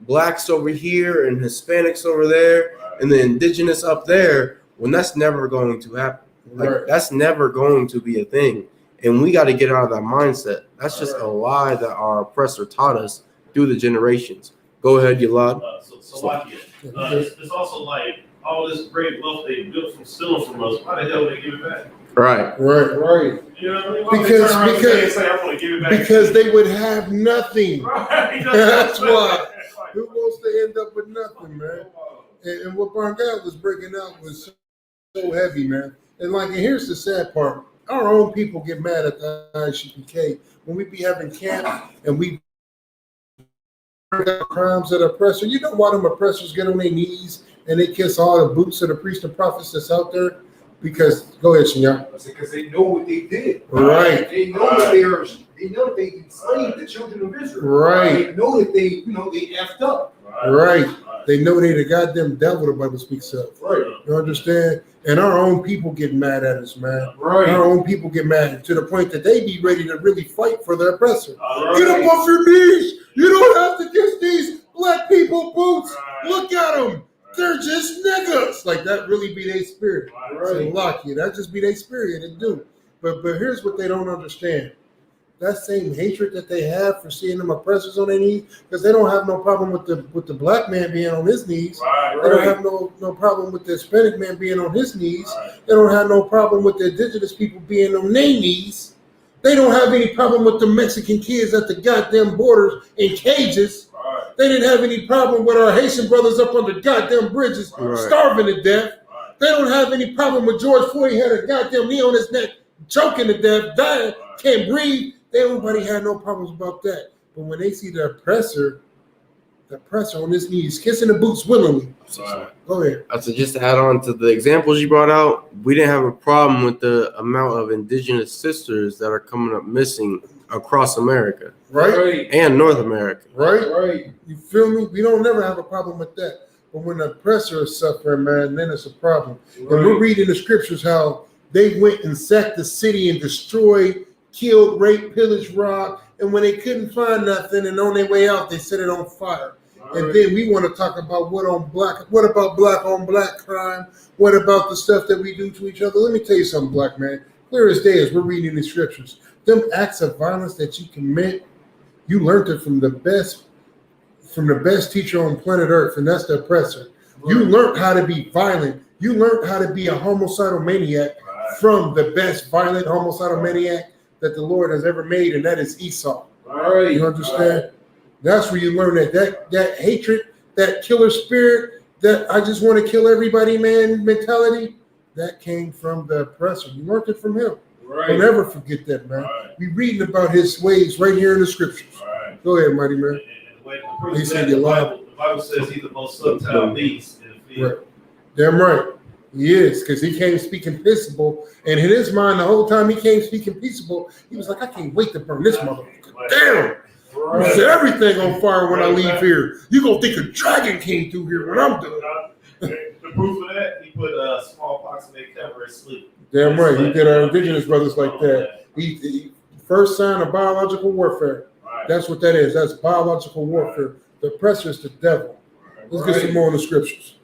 Speaker 1: blacks over here and Hispanics over there and the indigenous up there, when that's never going to happen. Like,
Speaker 2: Right.
Speaker 1: that's never going to be a thing. And we got to get out of that mindset. That's just a lie that our oppressor taught us through the generations. Go ahead, Yalad.
Speaker 5: It's also like all this great wealth they built from stealing from us. Why the hell would they give it back?
Speaker 1: Right.
Speaker 2: Right.
Speaker 5: You know what I mean? Why would they turn around and say, I want to give it back?
Speaker 2: Because they would have nothing.
Speaker 5: Right.
Speaker 2: That's why. Who wants to end up with nothing, man? And what Barngal was breaking out was so heavy, man. And here's the sad part. Our own people get mad at the ISUPK when we be having camp and we crimes that oppressor. You know why them oppressors get on their knees and they kiss all the boots of the priests and prophets that's out there? Because, go ahead, Senor.
Speaker 6: Because they know what they did.
Speaker 2: Right.
Speaker 6: They know that they know that they enslaved the children of Israel.
Speaker 2: Right.
Speaker 6: They know that they effed up.
Speaker 2: Right. They know they the goddamn devil, the Bible speaks of.
Speaker 6: Right.
Speaker 2: You understand? And our own people get mad at us, man.
Speaker 6: Right.
Speaker 2: Our own people get mad to the point that they be ready to really fight for their oppressor.
Speaker 5: Right.
Speaker 2: Get up off your knees. You don't have to kiss these black people boots.
Speaker 5: Right.
Speaker 2: Look at them. They're just niggas. Like, that really be their spirit.
Speaker 5: Right.
Speaker 2: So lock you. That just be their spirit. It do. But here's what they don't understand. That same hatred that they have for seeing them oppressors on their knees, because they don't have no problem with the black man being on his knees.
Speaker 5: Right.
Speaker 2: They don't have no problem with the Hispanic man being on his knees.
Speaker 5: Right.
Speaker 2: They don't have no problem with the indigenous people being on their knees. They don't have any problem with the Mexican kids at the goddamn borders in cages.
Speaker 5: Right.
Speaker 2: They didn't have any problem with our Haitian brothers up on the goddamn bridges starving to death.
Speaker 5: Right.
Speaker 2: They don't have any problem with George Floyd had a goddamn knee on his neck, choking to death, dying, can't breathe. Everybody had no problems about that. But when they see the oppressor on his knees, kissing the boots willingly.
Speaker 5: Right.
Speaker 2: Go ahead.
Speaker 1: So just to add on to the examples you brought out, we didn't have a problem with the amount of indigenous sisters that are coming up missing across America
Speaker 2: Right?
Speaker 1: and North America.
Speaker 2: Right?
Speaker 6: Right.
Speaker 2: You feel me? We don't never have a problem with that. But when the oppressor is suffering, man, then it's a problem. And we're reading the scriptures how they went and sacked the city and destroyed, killed, raped, pillaged, robbed. And when they couldn't find nothing and on their way out, they set it on fire. And then we want to talk about what about black on black crime? What about the stuff that we do to each other? Let me tell you something, black man. Clear as day as we're reading the scriptures. Them acts of violence that you commit, you learned it from the best teacher on planet Earth, and that's the oppressor. You learned how to be violent. You learned how to be a homicidal maniac from the best violent homicidal maniac that the Lord has ever made, and that is Esau.
Speaker 6: Right.
Speaker 2: You understand? That's where you learn that hatred, that killer spirit, that I just want to kill everybody, man, mentality, that came from the oppressor. You learned it from him.
Speaker 6: Right.
Speaker 2: Don't ever forget that, man. We reading about his ways right here in the scriptures.
Speaker 5: Right.
Speaker 2: Go ahead, mighty man.
Speaker 5: And the way to prove
Speaker 2: He said
Speaker 5: that,
Speaker 2: you're
Speaker 5: the Bible says he's the most subtle beast in the field.
Speaker 2: Right. Damn right. He is, because he came speaking peaceable. And in his mind, the whole time he came speaking peaceable, he was like, I can't wait to burn this motherfucker. Damn.
Speaker 6: Right.
Speaker 2: Set everything on fire when I leave here. You gonna think a dragon came through here when I'm done.
Speaker 5: The proof of that, he put smallpox in their cover and sleep.
Speaker 2: Damn right. He did our indigenous brothers like that. He first sign of biological warfare.
Speaker 5: Right.
Speaker 2: That's what that is. That's biological warfare. The oppressor is the devil. Let's get some more in the scriptures.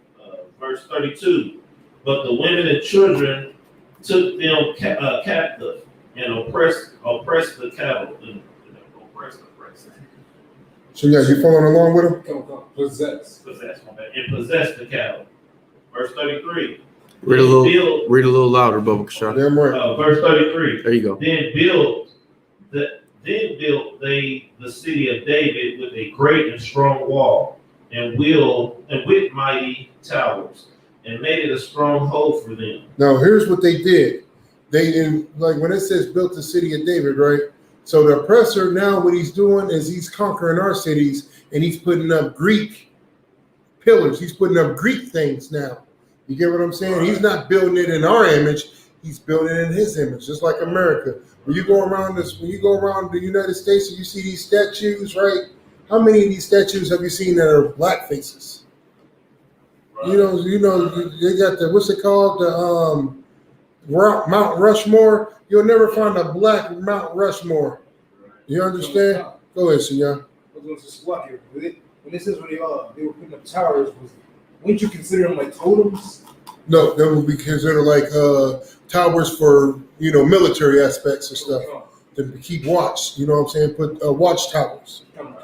Speaker 5: Verse 32. But the women and children took them captive and oppressed the cattle.
Speaker 2: So yeah, you following along with him?
Speaker 6: Come, possess.
Speaker 5: Possess, my bad. And possess the cattle. Verse 33.
Speaker 1: Read a little louder, Bubba Kashaw.
Speaker 2: Damn right.
Speaker 5: Verse 33.
Speaker 1: There you go.
Speaker 5: Then built they the city of David with a great and strong wall, and with mighty towers, and made it a stronghold for them.
Speaker 2: Now here's what they did. Like when it says built the city of David, right? So the oppressor now, what he's doing is he's conquering our cities and he's putting up Greek pillars. He's putting up Greek things now. You get what I'm saying? Right. He's not building it in our image. He's building it in his image, just like America. When you go around the United States and you see these statues, right? How many of these statues have you seen that are black faces? Right. You know, they got the, what's it called? The Mount Rushmore. You'll never find a black Mount Rushmore. You understand? Go ahead, Senor.
Speaker 6: When it says when they were putting up towers, wouldn't you consider them like totems?
Speaker 2: No, that would be considered like towers for, military aspects and stuff to keep watch. You know what I'm saying? Put watch towers.
Speaker 6: Come.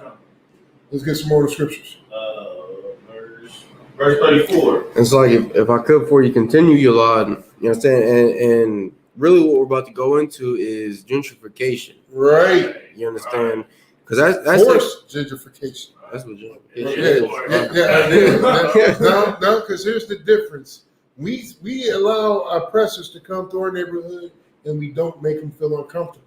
Speaker 2: Let's get some more of the scriptures.
Speaker 5: Verse 34.
Speaker 1: It's like if I could, before you continue, Yolad, you know what I'm saying? And really what we're about to go into is gentrification.
Speaker 2: Right.
Speaker 1: You understand? Because that's
Speaker 2: forced gentrification.
Speaker 1: That's what gentrification is.
Speaker 2: No, because here's the difference. We allow oppressors to come to our neighborhood and we don't make them feel uncomfortable.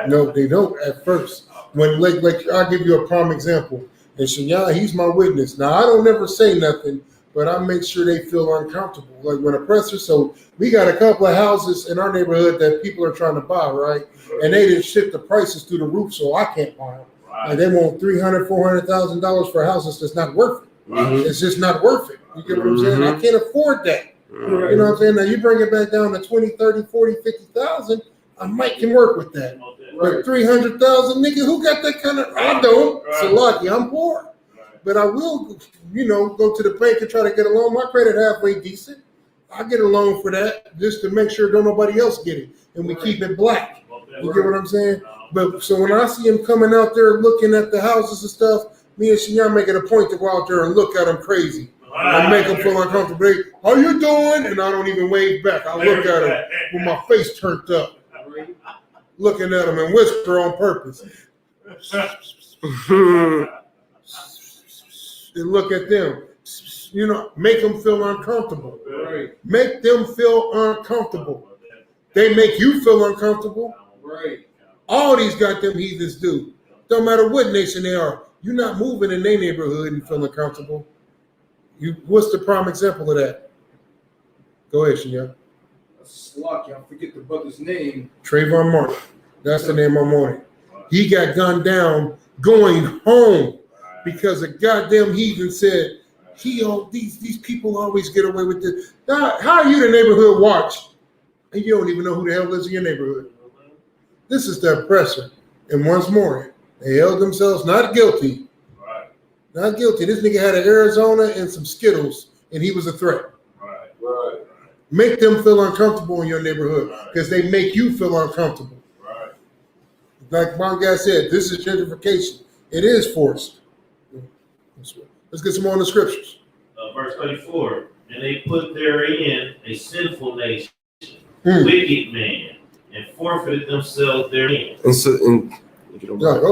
Speaker 2: No, they don't at first. When like I'll give you a prime example. And Shanya, he's my witness. Now I don't never say nothing, but I make sure they feel uncomfortable. Like when oppressors, so we got a couple of houses in our neighborhood that people are trying to buy, right? And they didn't shift the prices through the roof, so I can't buy them. Right. Like they want $300,000, $400,000 for houses that's not worth it. Mm-hmm. It's just not worth it. You get what I'm saying? I can't afford that. Mm-hmm. You know what I'm saying? Now you bring it back down to 20, 30, 40, 50,000, I might can work with that. But 300,000, nigga, who got that kind of? I don't. So lucky, I'm poor. But I will, go to the bank and try to get a loan. My credit halfway decent. I get a loan for that just to make sure don't nobody else get it, and we keep it black. You get what I'm saying? But so when I see him coming out there looking at the houses and stuff, me and Shanya make it a point to go out there and look at him crazy and make him feel uncomfortable. Hey, how you doing? And I don't even wave back. I look at him with my face turned up, looking at him and whisper on purpose. And look at them, make them feel uncomfortable. Right. Make them feel uncomfortable. They make you feel uncomfortable. Right. All these goddamn heathens do. Don't matter what nation they are. You're not moving in their neighborhood and feeling comfortable. What's the prime example of that? Go ahead, Shanya.
Speaker 6: Slocky, I forget the brother's name.
Speaker 2: Trayvon Martin. That's the name I'm on it. He got gunned down going home. Because a goddamn heathen said, these people always get away with this. Now, how are you the neighborhood watch? And you don't even know who the hell lives in your neighborhood. This is the oppressor. And once more, they held themselves not guilty. Right. Not guilty. This nigga had an Arizona and some Skittles, and he was a threat. Right. Make them feel uncomfortable in your neighborhood because they make you feel uncomfortable. Right. Like my guy said, this is gentrification. It is forced. Let's get some more in the scriptures.
Speaker 5: Verse 34. And they put therein a sinful nation, wicked man, and forfeited themselves therein.
Speaker 2: Go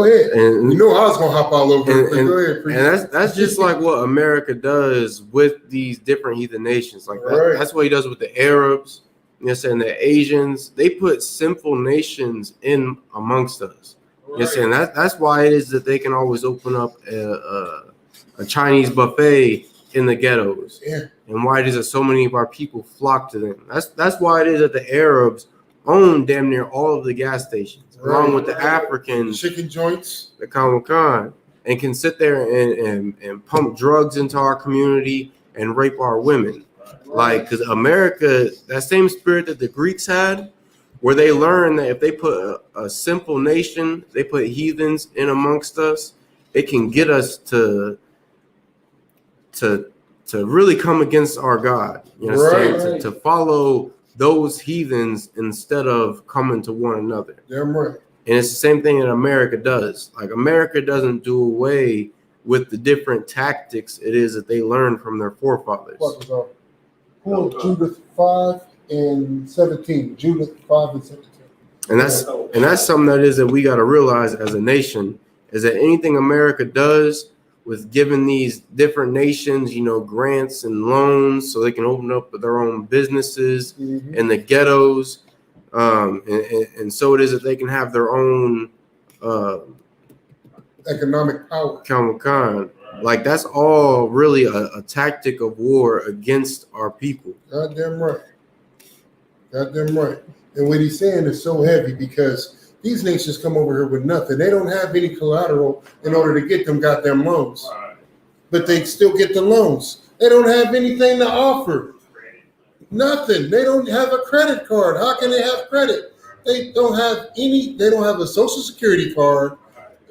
Speaker 2: ahead. And I was gonna hop all over. Go ahead.
Speaker 1: And that's just like what America does with these different heathen nations. Like that's what he does with the Arabs. And the Asians. They put sinful nations in amongst us. Yes, and that's why it is that they can always open up a Chinese buffet in the ghettos. Yeah. And why it is that so many of our people flock to them. That's why it is that the Arabs own damn near all of the gas stations, along with the Africans,
Speaker 2: chicken joints,
Speaker 1: the Khan, and can sit there and pump drugs into our community and rape our women. Like, because America, that same spirit that the Greeks had, where they learn that if they put a simple nation, they put heathens in amongst us, it can get us to really come against our God. You know, to follow those heathens instead of coming to one another.
Speaker 2: Damn right.
Speaker 1: And it's the same thing that America does. Like America doesn't do away with the different tactics it is that they learned from their forefathers.
Speaker 2: Pull Judith 5:17. Judith 5:17.
Speaker 1: And that's something that is that we got to realize as a nation is that anything America does with giving these different nations, grants and loans so they can open up their own businesses in the ghettos. And so it is that they can have their own
Speaker 2: economic
Speaker 1: power. Like that's all really a tactic of war against our people.
Speaker 2: Goddamn right. And what he's saying is so heavy because these nations come over here with nothing. They don't have any collateral in order to get them goddamn loans. But they still get the loans. They don't have anything to offer. Nothing. They don't have a credit card. How can they have credit? They don't have a social security card.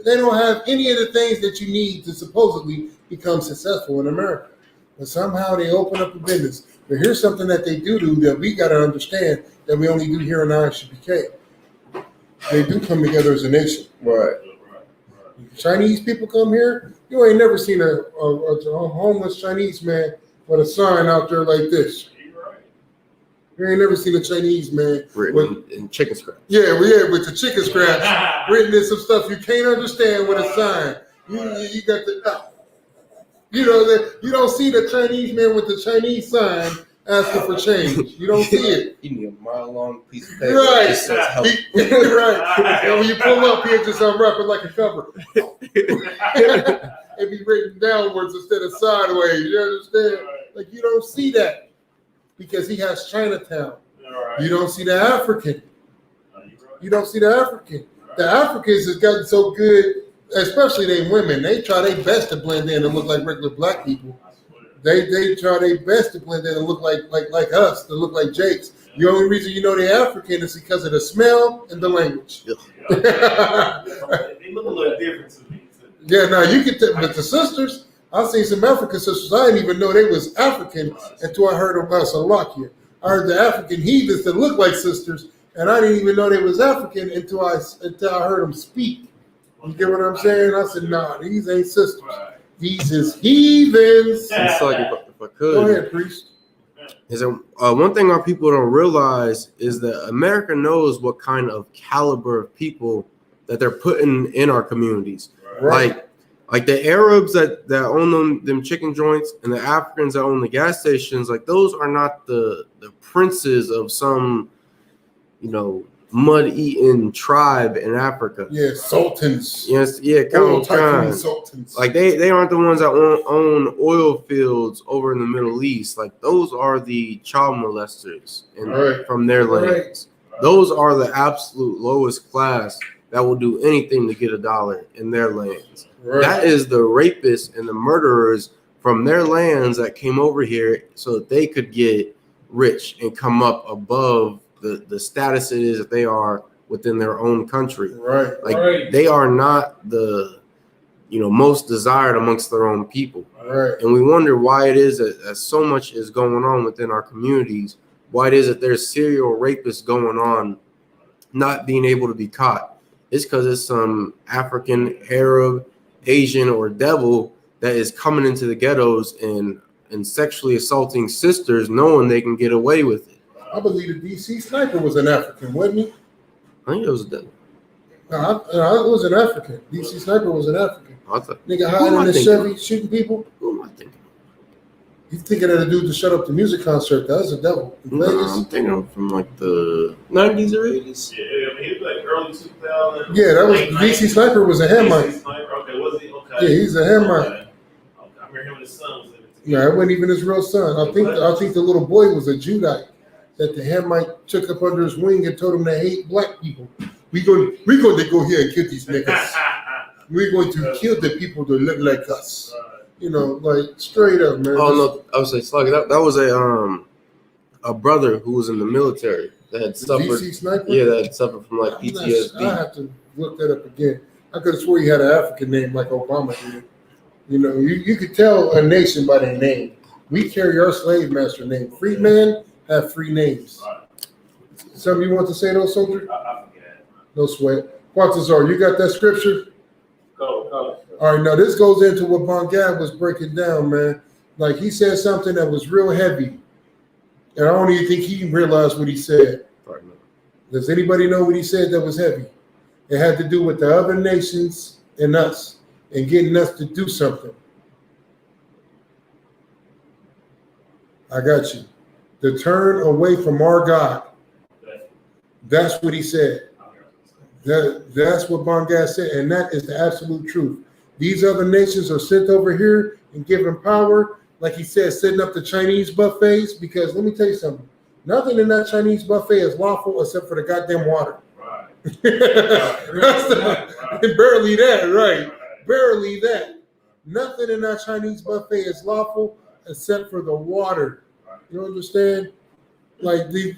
Speaker 2: They don't have any of the things that you need to supposedly become successful in America. But somehow they open up a business. But here's something that they do that we got to understand that we only do here in ISUPK. They do come together as a nation.
Speaker 1: Right.
Speaker 2: Chinese people come here. You ain't never seen a homeless Chinese man with a sign out there like this. You ain't never seen a Chinese man
Speaker 1: in chicken scratch.
Speaker 2: Yeah, with the chicken scratch written in some stuff you can't understand with a sign. You got the, you don't see the Chinese man with the Chinese sign asking for change. You don't see it.
Speaker 1: You need a mile-long piece of paper.
Speaker 2: Right.
Speaker 1: That says help.
Speaker 2: Right. And when you pull up, he'll just unwrap it like a cover. It'd be written downwards instead of sideways. You understand? Like you don't see that. Because he has Chinatown. You don't see the African. The Africans has gotten so good, especially they women. They try their best to blend in and look like regular black people. They try their best to blend in and look like us, to look like Jakes. The only reason you know they're African is because of the smell and the language.
Speaker 5: They look a little different to me.
Speaker 2: Yeah, now you can tell, but the sisters. I've seen some African sisters. I didn't even know they was African until I heard about Salakia. I heard the African heathens that look like sisters, and I didn't even know they was African until I heard them speak. You get what I'm saying? I said, nah, these ain't sisters. These is heathens.
Speaker 1: It's like if I could.
Speaker 2: Go ahead, priest.
Speaker 1: Is that one thing our people don't realize is that America knows what kind of caliber of people that they're putting in our communities.
Speaker 2: Right.
Speaker 1: Like the Arabs that own them chicken joints and the Africans that own the gas stations, like those are not the princes of some, mud-eaten tribe in Africa.
Speaker 2: Yeah, sultans.
Speaker 1: Yes, yeah,
Speaker 2: sultans.
Speaker 1: Like they aren't the ones that own oil fields over in the Middle East. Like those are the child molesters from their lands. Those are the absolute lowest class that will do anything to get $1 in their lands. That is the rapists and the murderers from their lands that came over here so that they could get rich and come up above the status it is that they are within their own country. They are not the most desired amongst their own people. And we wonder why it is that so much is going on within our communities, why it is that there's serial rapists going on not being able to be caught. It's because it's some African, Arab, Asian, or devil that is coming into the ghettos and sexually assaulting sisters knowing they can get away with it.
Speaker 2: I believe the DC sniper was an African, wasn't he?
Speaker 1: I think it was a devil.
Speaker 2: No, it was an African. DC sniper was an African. Nigga hiding in the Chevy shooting people.
Speaker 1: Who am I thinking?
Speaker 2: You thinking of the dude to shut up the music concert? That was a devil.
Speaker 1: No, I'm thinking from like the 90s or 80s.
Speaker 5: Yeah, I mean, he was like early 2000s.
Speaker 2: Yeah, that was DC sniper was a Hamite.
Speaker 5: Okay, was he? Okay.
Speaker 2: Yeah, he's a Hamite.
Speaker 5: Okay. I remember him and his son was in it.
Speaker 2: Yeah, it wasn't even his real son. I think the little boy was a Judite that the Hamite took up under his wing and told him to hate black people. We're going to go here and kill these niggas. We're going to kill the people that look like us. Like straight up, man.
Speaker 1: Oh no, I was like, Sluggy, that was a brother who was in the military that had suffered.
Speaker 2: DC sniper?
Speaker 1: Yeah, that had suffered from like PTSD.
Speaker 2: I have to look that up again. I could have swore he had an African name like Obama did. You could tell a nation by their name. We carry our slave master name. Free men have free names. Something you want to say, though, soldier?
Speaker 5: I forget.
Speaker 2: No sweat. Quatazar, you got that scripture?
Speaker 3: Come.
Speaker 2: All right, now this goes into what Bongad was breaking down, man. Like he said something that was real heavy. And I don't even think he realized what he said. Does anybody know what he said that was heavy? It had to do with the other nations and us and getting us to do something. I got you. To turn away from our God. That's what he said. That's what Bongad said, and that is the absolute truth. These other nations are sent over here and given power, like he said, setting up the Chinese buffets, because let me tell you something. Nothing in that Chinese buffet is lawful except for the goddamn water.
Speaker 5: Right.
Speaker 2: Barely that, right? Barely that. Nothing in that Chinese buffet is lawful except for the water. You understand? Like these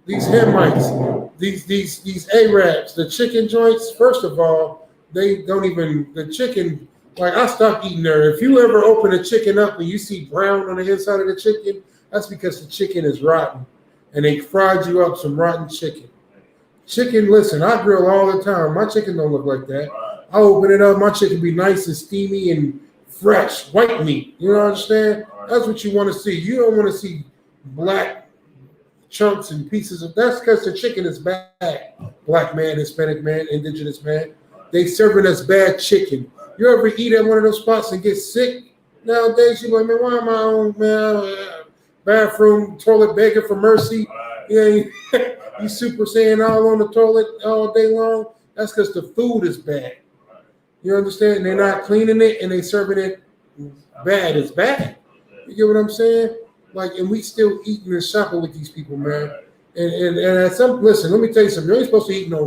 Speaker 2: Hamites, these Arabs, the chicken joints. First of all, they don't even the chicken. Like I stopped eating there. If you ever open a chicken up and you see brown on the inside of the chicken, that's because the chicken is rotten, and they fried you up some rotten chicken. Chicken, listen, I grill all the time. My chicken don't look like that. I open it up, my chicken be nice and steamy and fresh, white meat. You know what I'm saying? That's what you want to see. You don't want to see black chunks and pieces of. That's because the chicken is bad. Black man, Hispanic man, Indigenous man. They serving us bad chicken. You ever eat at one of those spots and get sick? Nowadays, you're like, man, why am I on, man, bathroom, toilet begging for mercy? Yeah, you super saying all on the toilet all day long. That's because the food is bad. You understand? They're not cleaning it and they serving it bad. It's bad. You get what I'm saying? Like, and we still eating and shopping with these people, man. And at some, listen, let me tell you something. You ain't supposed to eat no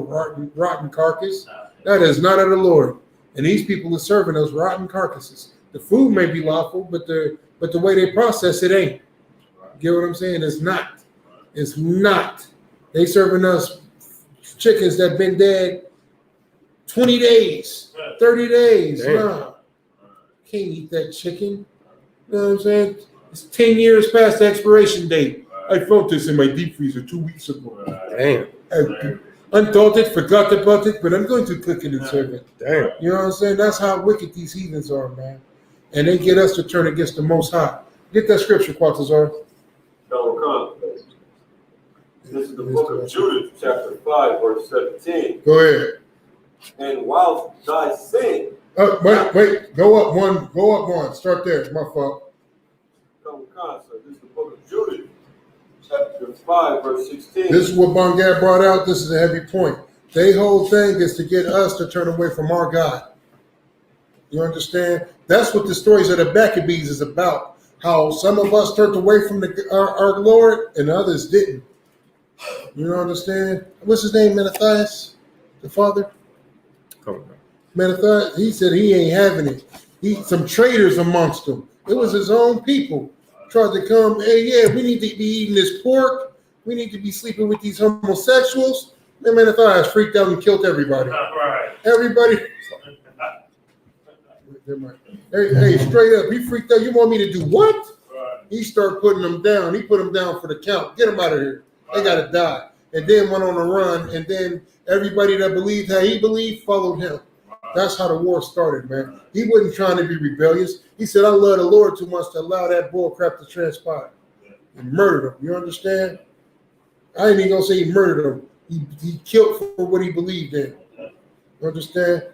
Speaker 2: rotten carcass. That is not of the Lord. And these people are serving those rotten carcasses. The food may be lawful, but the way they process it ain't. You get what I'm saying? It's not. It's not. They serving us chickens that been dead 20 days, 30 days.
Speaker 1: Damn.
Speaker 2: Nah. Can't eat that chicken. You know what I'm saying? It's 10 years past the expiration date. I found this in my deep freezer 2 weeks ago.
Speaker 1: Damn.
Speaker 2: I unthought it, forgot about it, but I'm going to cook it and serve it.
Speaker 1: Damn.
Speaker 2: You know what I'm saying? That's how wicked these heathens are, man. And they get us to turn against the Most High. Get that scripture, Quatazar.
Speaker 3: This is the book of Judith, chapter 5, verse 17.
Speaker 2: Go ahead.
Speaker 3: And whilst thy sin.
Speaker 2: Wait. Go up one. Start there. My fault.
Speaker 3: This is the book of Judith, chapter 5, verse 16.
Speaker 2: This is what Bongad brought out. This is a heavy point. Their whole thing is to get us to turn away from our God. You understand? That's what the stories of the Maccabees is about. How some of us turned away from our Lord and others didn't. You understand? What's his name? Matthias, the father? Matthias, he said he ain't having it. Some traitors amongst them. It was his own people. Tried to come, hey, yeah, we need to be eating this pork. We need to be sleeping with these homosexuals. Then Matthias freaked out and killed everybody.
Speaker 5: Right.
Speaker 2: Everybody. Hey, straight up, he freaked out. You want me to do what?
Speaker 5: Right.
Speaker 2: He started putting them down. He put them down for the count. Get them out of here. They got to die. And then went on a run. And then everybody that believed how he believed followed him. That's how the war started, man. He wasn't trying to be rebellious. He said, I love the Lord too much to allow that bull crap to transpire. And murdered him. You understand? I ain't even going to say he murdered him. He killed for what he believed in. You understand?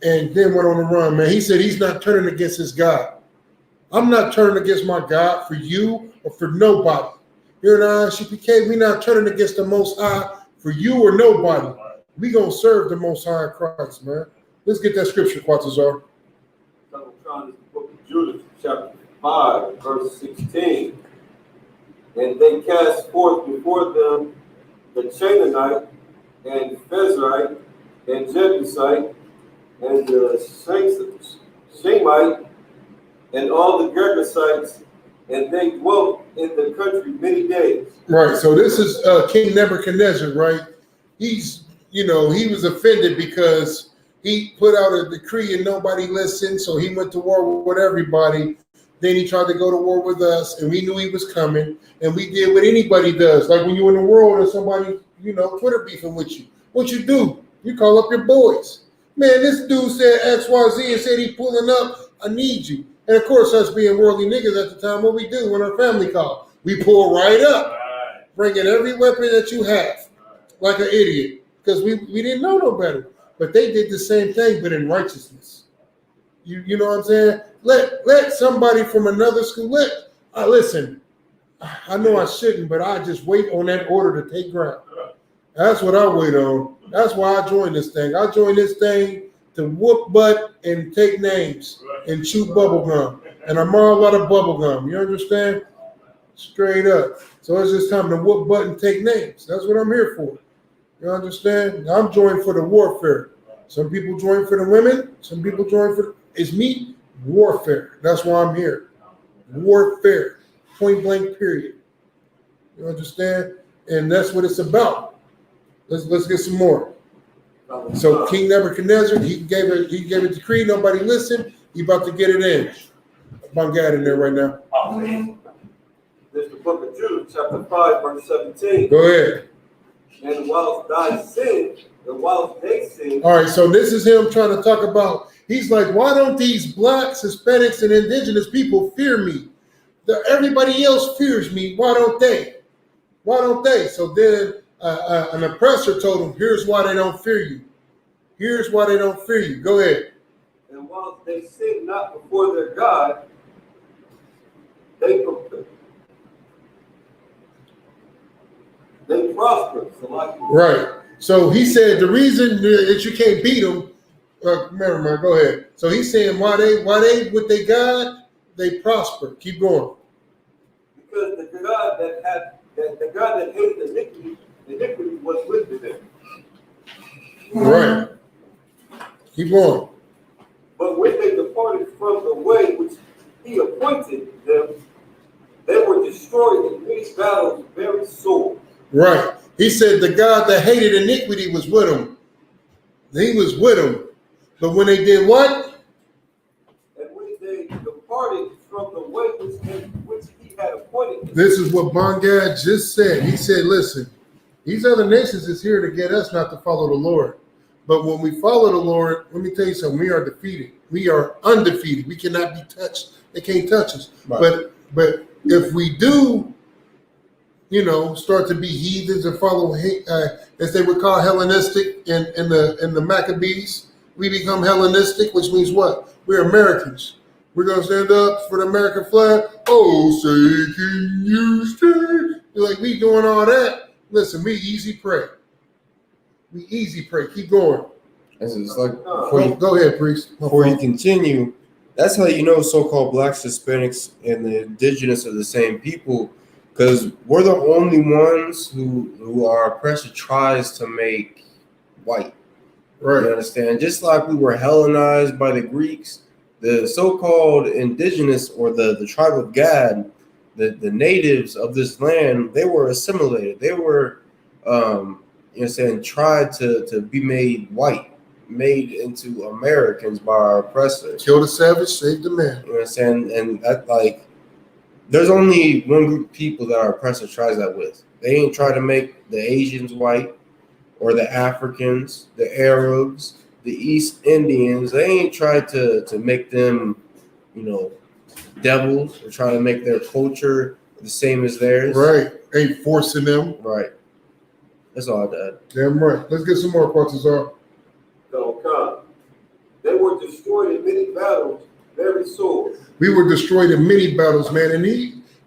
Speaker 2: And then went on the run, man. He said he's not turning against his God. I'm not turning against my God for you or for nobody. Here in ISUPK, we're not turning against the Most High for you or nobody. We going to serve the Most High Christ, man. Let's get that scripture, Quatazar.
Speaker 3: The book of Judith, chapter 5, verse 16. And they cast forth before them the Canaanite and Pharisite and Jebusite and the Shemite and all the Gergesites, and they dwelt in the country many days.
Speaker 2: Right. So this is King Nebuchadnezzar, right? He was offended because he put out a decree and nobody listened. So he went to war with everybody. Then he tried to go to war with us, and we knew he was coming. And we did what anybody does. Like when you're in the world and somebody, Twitter beefing with you. What you do? You call up your boys. Man, this dude said XYZ and said he pulling up. I need you. And of course, us being worldly niggas at the time, what we do when our family call? We pull right up, bringing every weapon that you have, like an idiot, because we didn't know no better. But they did the same thing, but in righteousness. You know what I'm saying? Let somebody from another school, listen, I know I shouldn't, but I just wait on that order to take ground. That's what I wait on. That's why I joined this thing. I joined this thing to whoop butt and take names and chew bubble gum. And I'm all out of bubble gum. You understand? Straight up. So it's just time to whoop butt and take names. That's what I'm here for. You understand? I'm joined for the warfare. Some people join for the women. Some people join for it's me. Warfare. That's why I'm here. Warfare. Point blank. Period. You understand? And that's what it's about. Let's get some more. So King Nebuchadnezzar, he gave a decree. Nobody listened. He about to get it in. Bangad in there right now.
Speaker 3: There's the book of Jude, chapter 5, verse 17.
Speaker 2: Go ahead.
Speaker 3: And whilst thy sin, and whilst they sin.
Speaker 2: All right, so this is him trying to talk about, he's like, why don't these blacks, Hispanics, and indigenous people fear me? Everybody else fears me. Why don't they? Why don't they? So then an oppressor told him, here's why they don't fear you. Here's why they don't fear you. Go ahead.
Speaker 3: And whilst they sin not before their God, they prosper.
Speaker 2: Right. So he said the reason that you can't beat them, never mind, go ahead. So he's saying why they with their God, they prosper. Keep going.
Speaker 3: Because the God that hates iniquity was with them.
Speaker 2: Right. Keep going.
Speaker 3: But when they departed from the way which he appointed them, they were destroyed in many battles, very sore.
Speaker 2: Right. He said the God that hated iniquity was with him. He was with him. But when they did what?
Speaker 3: And when they departed from the way which he had appointed them.
Speaker 2: This is what Bangad just said. He said, listen, these other nations is here to get us not to follow the Lord. But when we follow the Lord, let me tell you something, we are defeated. We are undefeated. We cannot be touched. They can't touch us. Right. But if we do, start to be heathens and follow, as they would call Hellenistic in the Maccabees, we become Hellenistic, which means what? We're Americans. We're going to stand up for the American flag. Oh, say can you stand? Like we doing all that. Listen, we easy prey. We easy prey. Keep going.
Speaker 1: It's like
Speaker 2: go ahead, priest.
Speaker 1: Before you continue, that's how you know so-called blacks, Hispanics, and the indigenous are the same people, because we're the only ones who our oppressor tries to make white.
Speaker 2: Right.
Speaker 1: You understand? Just like we were Hellenized by the Greeks, the so-called indigenous or the tribe of Gad, the natives of this land, they were assimilated. They were, tried to be made white, made into Americans by our oppressors.
Speaker 2: Kill the savage, save the man.
Speaker 1: You know what I'm saying? And that, there's only one group of people that our oppressor tries that with. They ain't try to make the Asians white or the Africans, the Arabs, the East Indians. They ain't tried to make them, devils, or try to make their culture the same as theirs.
Speaker 2: Right. Ain't forcing them.
Speaker 1: Right. That's all I did.
Speaker 2: Damn right. Let's get some more quotes.
Speaker 3: Don't come. They were destroyed in many battles, very sore.
Speaker 2: We were destroyed in many battles, man.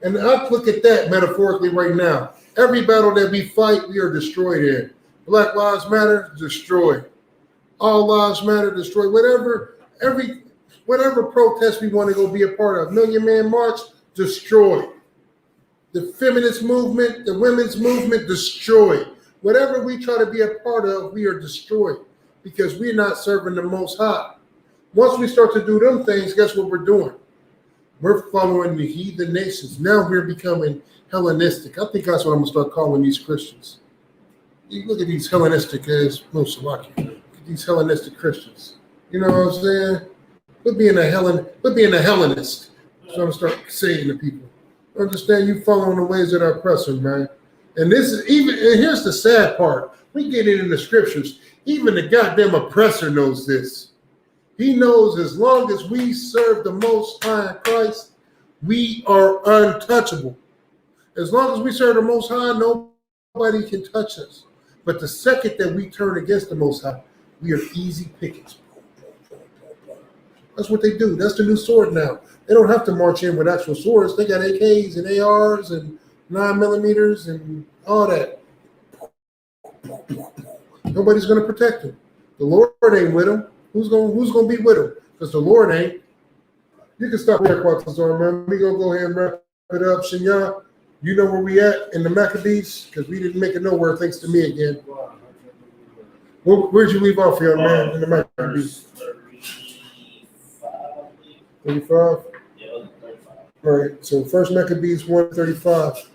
Speaker 2: And I look at that metaphorically right now. Every battle that we fight, we are destroyed in. Black Lives Matter, destroyed. All lives matter, destroyed. Whatever protest we want to go be a part of. Million Man March, destroyed. The feminist movement, the women's movement, destroyed. Whatever we try to be a part of, we are destroyed because we're not serving the Most High. Once we start to do them things, guess what we're doing? We're following the heathen nations. Now we're becoming Hellenistic. I think that's what I'm going to start calling these Christians. You look at these Hellenistic as these Hellenistic Christians. You know what I'm saying? We're being a Hellenist. So I'm going to start saying to people, understand you following the ways of our oppressor, man. And this is and here's the sad part. We get it in the scriptures. Even the goddamn oppressor knows this. He knows as long as we serve the Most High in Christ, we are untouchable. As long as we serve the Most High, nobody can touch us. But the second that we turn against the Most High, we are easy pickings. That's what they do. That's the new sword now. They don't have to march in with actual swords. They got AKs and ARs and 9mm and all that. Nobody's going to protect him. The Lord ain't with him. Who's going to be with him? Because the Lord ain't. You can stop there, Quatazar, man. We're going to go ahead and wrap it up. Shinya, you know where we at in the Maccabees? Because we didn't make it nowhere thanks to me again. Where'd you leave off here, man, in the Maccabees? 35?
Speaker 5: Yeah, 35.
Speaker 2: All right, so first Maccabees 1:35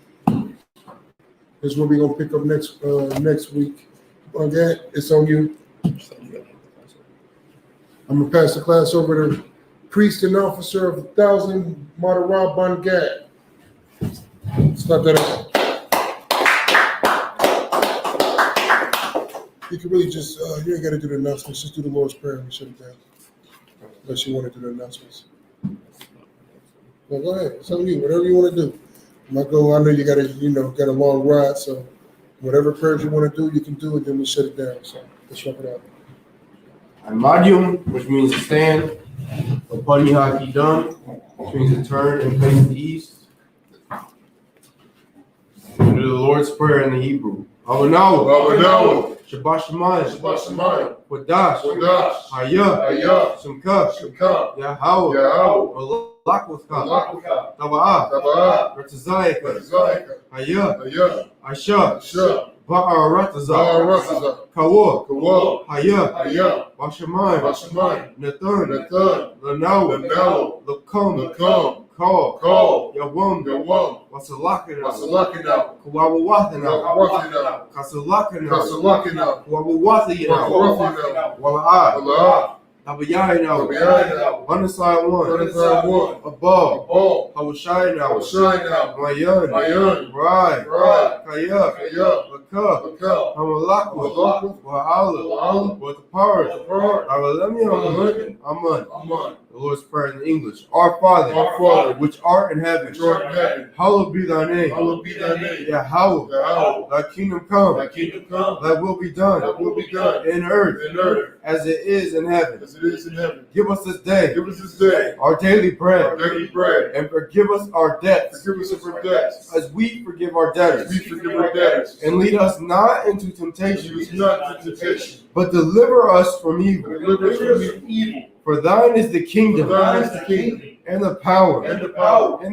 Speaker 2: is what we're going to pick up next week. On that, it's on you. I'm going to pass the class over to priest and officer of 1,000, Madarab Bangad. Stop that out. You can really just, you ain't got to do the announcements. Just do the Lord's Prayer and we shut it down. Unless you want to do the announcements. Well, go ahead. It's on you. Whatever you want to do. I know you got a long ride, so whatever prayers you want to do, you can do it. Then we shut it down. So let's wrap it up.
Speaker 1: Imadium, which means to stand. Opanihakidam, which means to turn and face the east. Do the Lord's Prayer in the Hebrew. Avanaw. Shabbat Shemayim. Wadash. Hayah. Shemka. Yahweh. Malakwaka. Taba'ah. Ratazayaka. Hayah. Aisha. Ba'arataza. Kawa. Hayah. Bashamayim. Nathan. Lanaw. Lakum. Call. Yawum. Wasalakina. Kawawathina. Kasalakina. Kawawathina. Wala'ah. Abayayina. Manasai one. Above. Hawashayina. Mayan. Rai. Kaya. Laka. Hamalakwa. Wa'ala. Watapara. Avalemiya. Aman. The Lord's Prayer in English. Our Father, which art in heaven, hallowed be thy name. Yahweh, thy kingdom come. Thy will be done. In earth, as it is in heaven. Give us this day our daily bread. And forgive us our debts. As we forgive our debtors. And lead us not into temptation. But deliver us from evil. For thine is the kingdom, and the power, and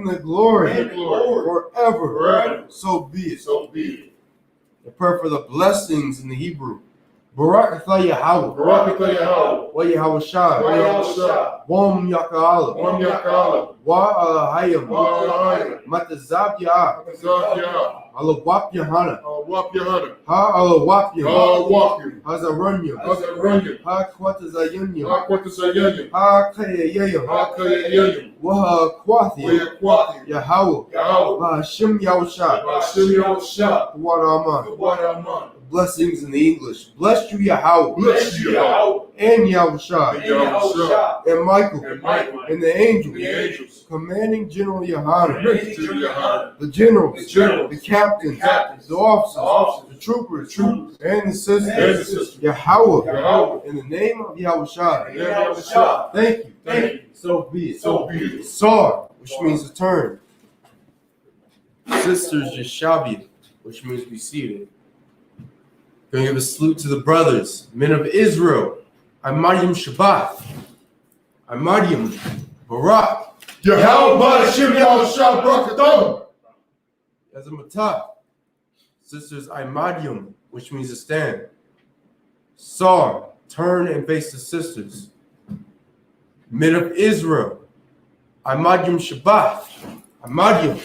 Speaker 1: the glory, forever. So be it. The prayer for the blessings in the Hebrew. Barak atah Yahweh. Wa Yahweh Shai. Wam Yaka'ala. Wa Alahayim. Matazab Ya'ah. Alawap YAHANNA. Ha Alawap YAHANNA. Hazarunyam. Ha Kwatazayunyam. Ha Kayayayam. Waha Kwathia. Yahweh. Bahashim Yahushua. Waraman. Blessings in the English. Bless you, Yahweh. And Yahushua. And Michael. And the angels. Commanding General YAHANNA. The generals. The captains. The officers. The troopers. And the sisters. Yahweh. In the name of Yahushua. Thank you. So be it. Sar, which means to turn. Sisters Yeshaviah, which means be seated. Going to give a salute to the brothers, men of Israel. Imadium Shabbat. Imadium Barak.
Speaker 2: Yahweh Ba'ashim Yahushua Brakatham.
Speaker 1: Yazamatah. Sisters Imadium, which means to stand. Sar, turn and face the sisters. Men of Israel. Imadium Shabbat. Imadium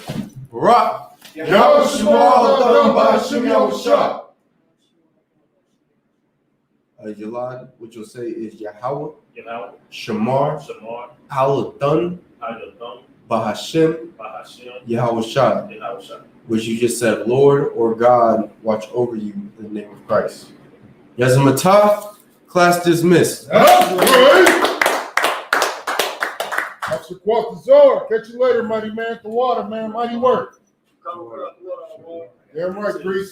Speaker 1: Barak.
Speaker 2: Yahushua Ba'ashim Yahushua.
Speaker 1: Jalad, what you'll say is Yahweh, Shamar, Aladun, Bahashim, Yahushua, which you just said, Lord or God, watch over you in the name of Christ. As a mataf, class dismissed.
Speaker 2: That's right. Officer Quattazar, catch you later, mighty man. The water, man. Mighty work. Damn right, Grease.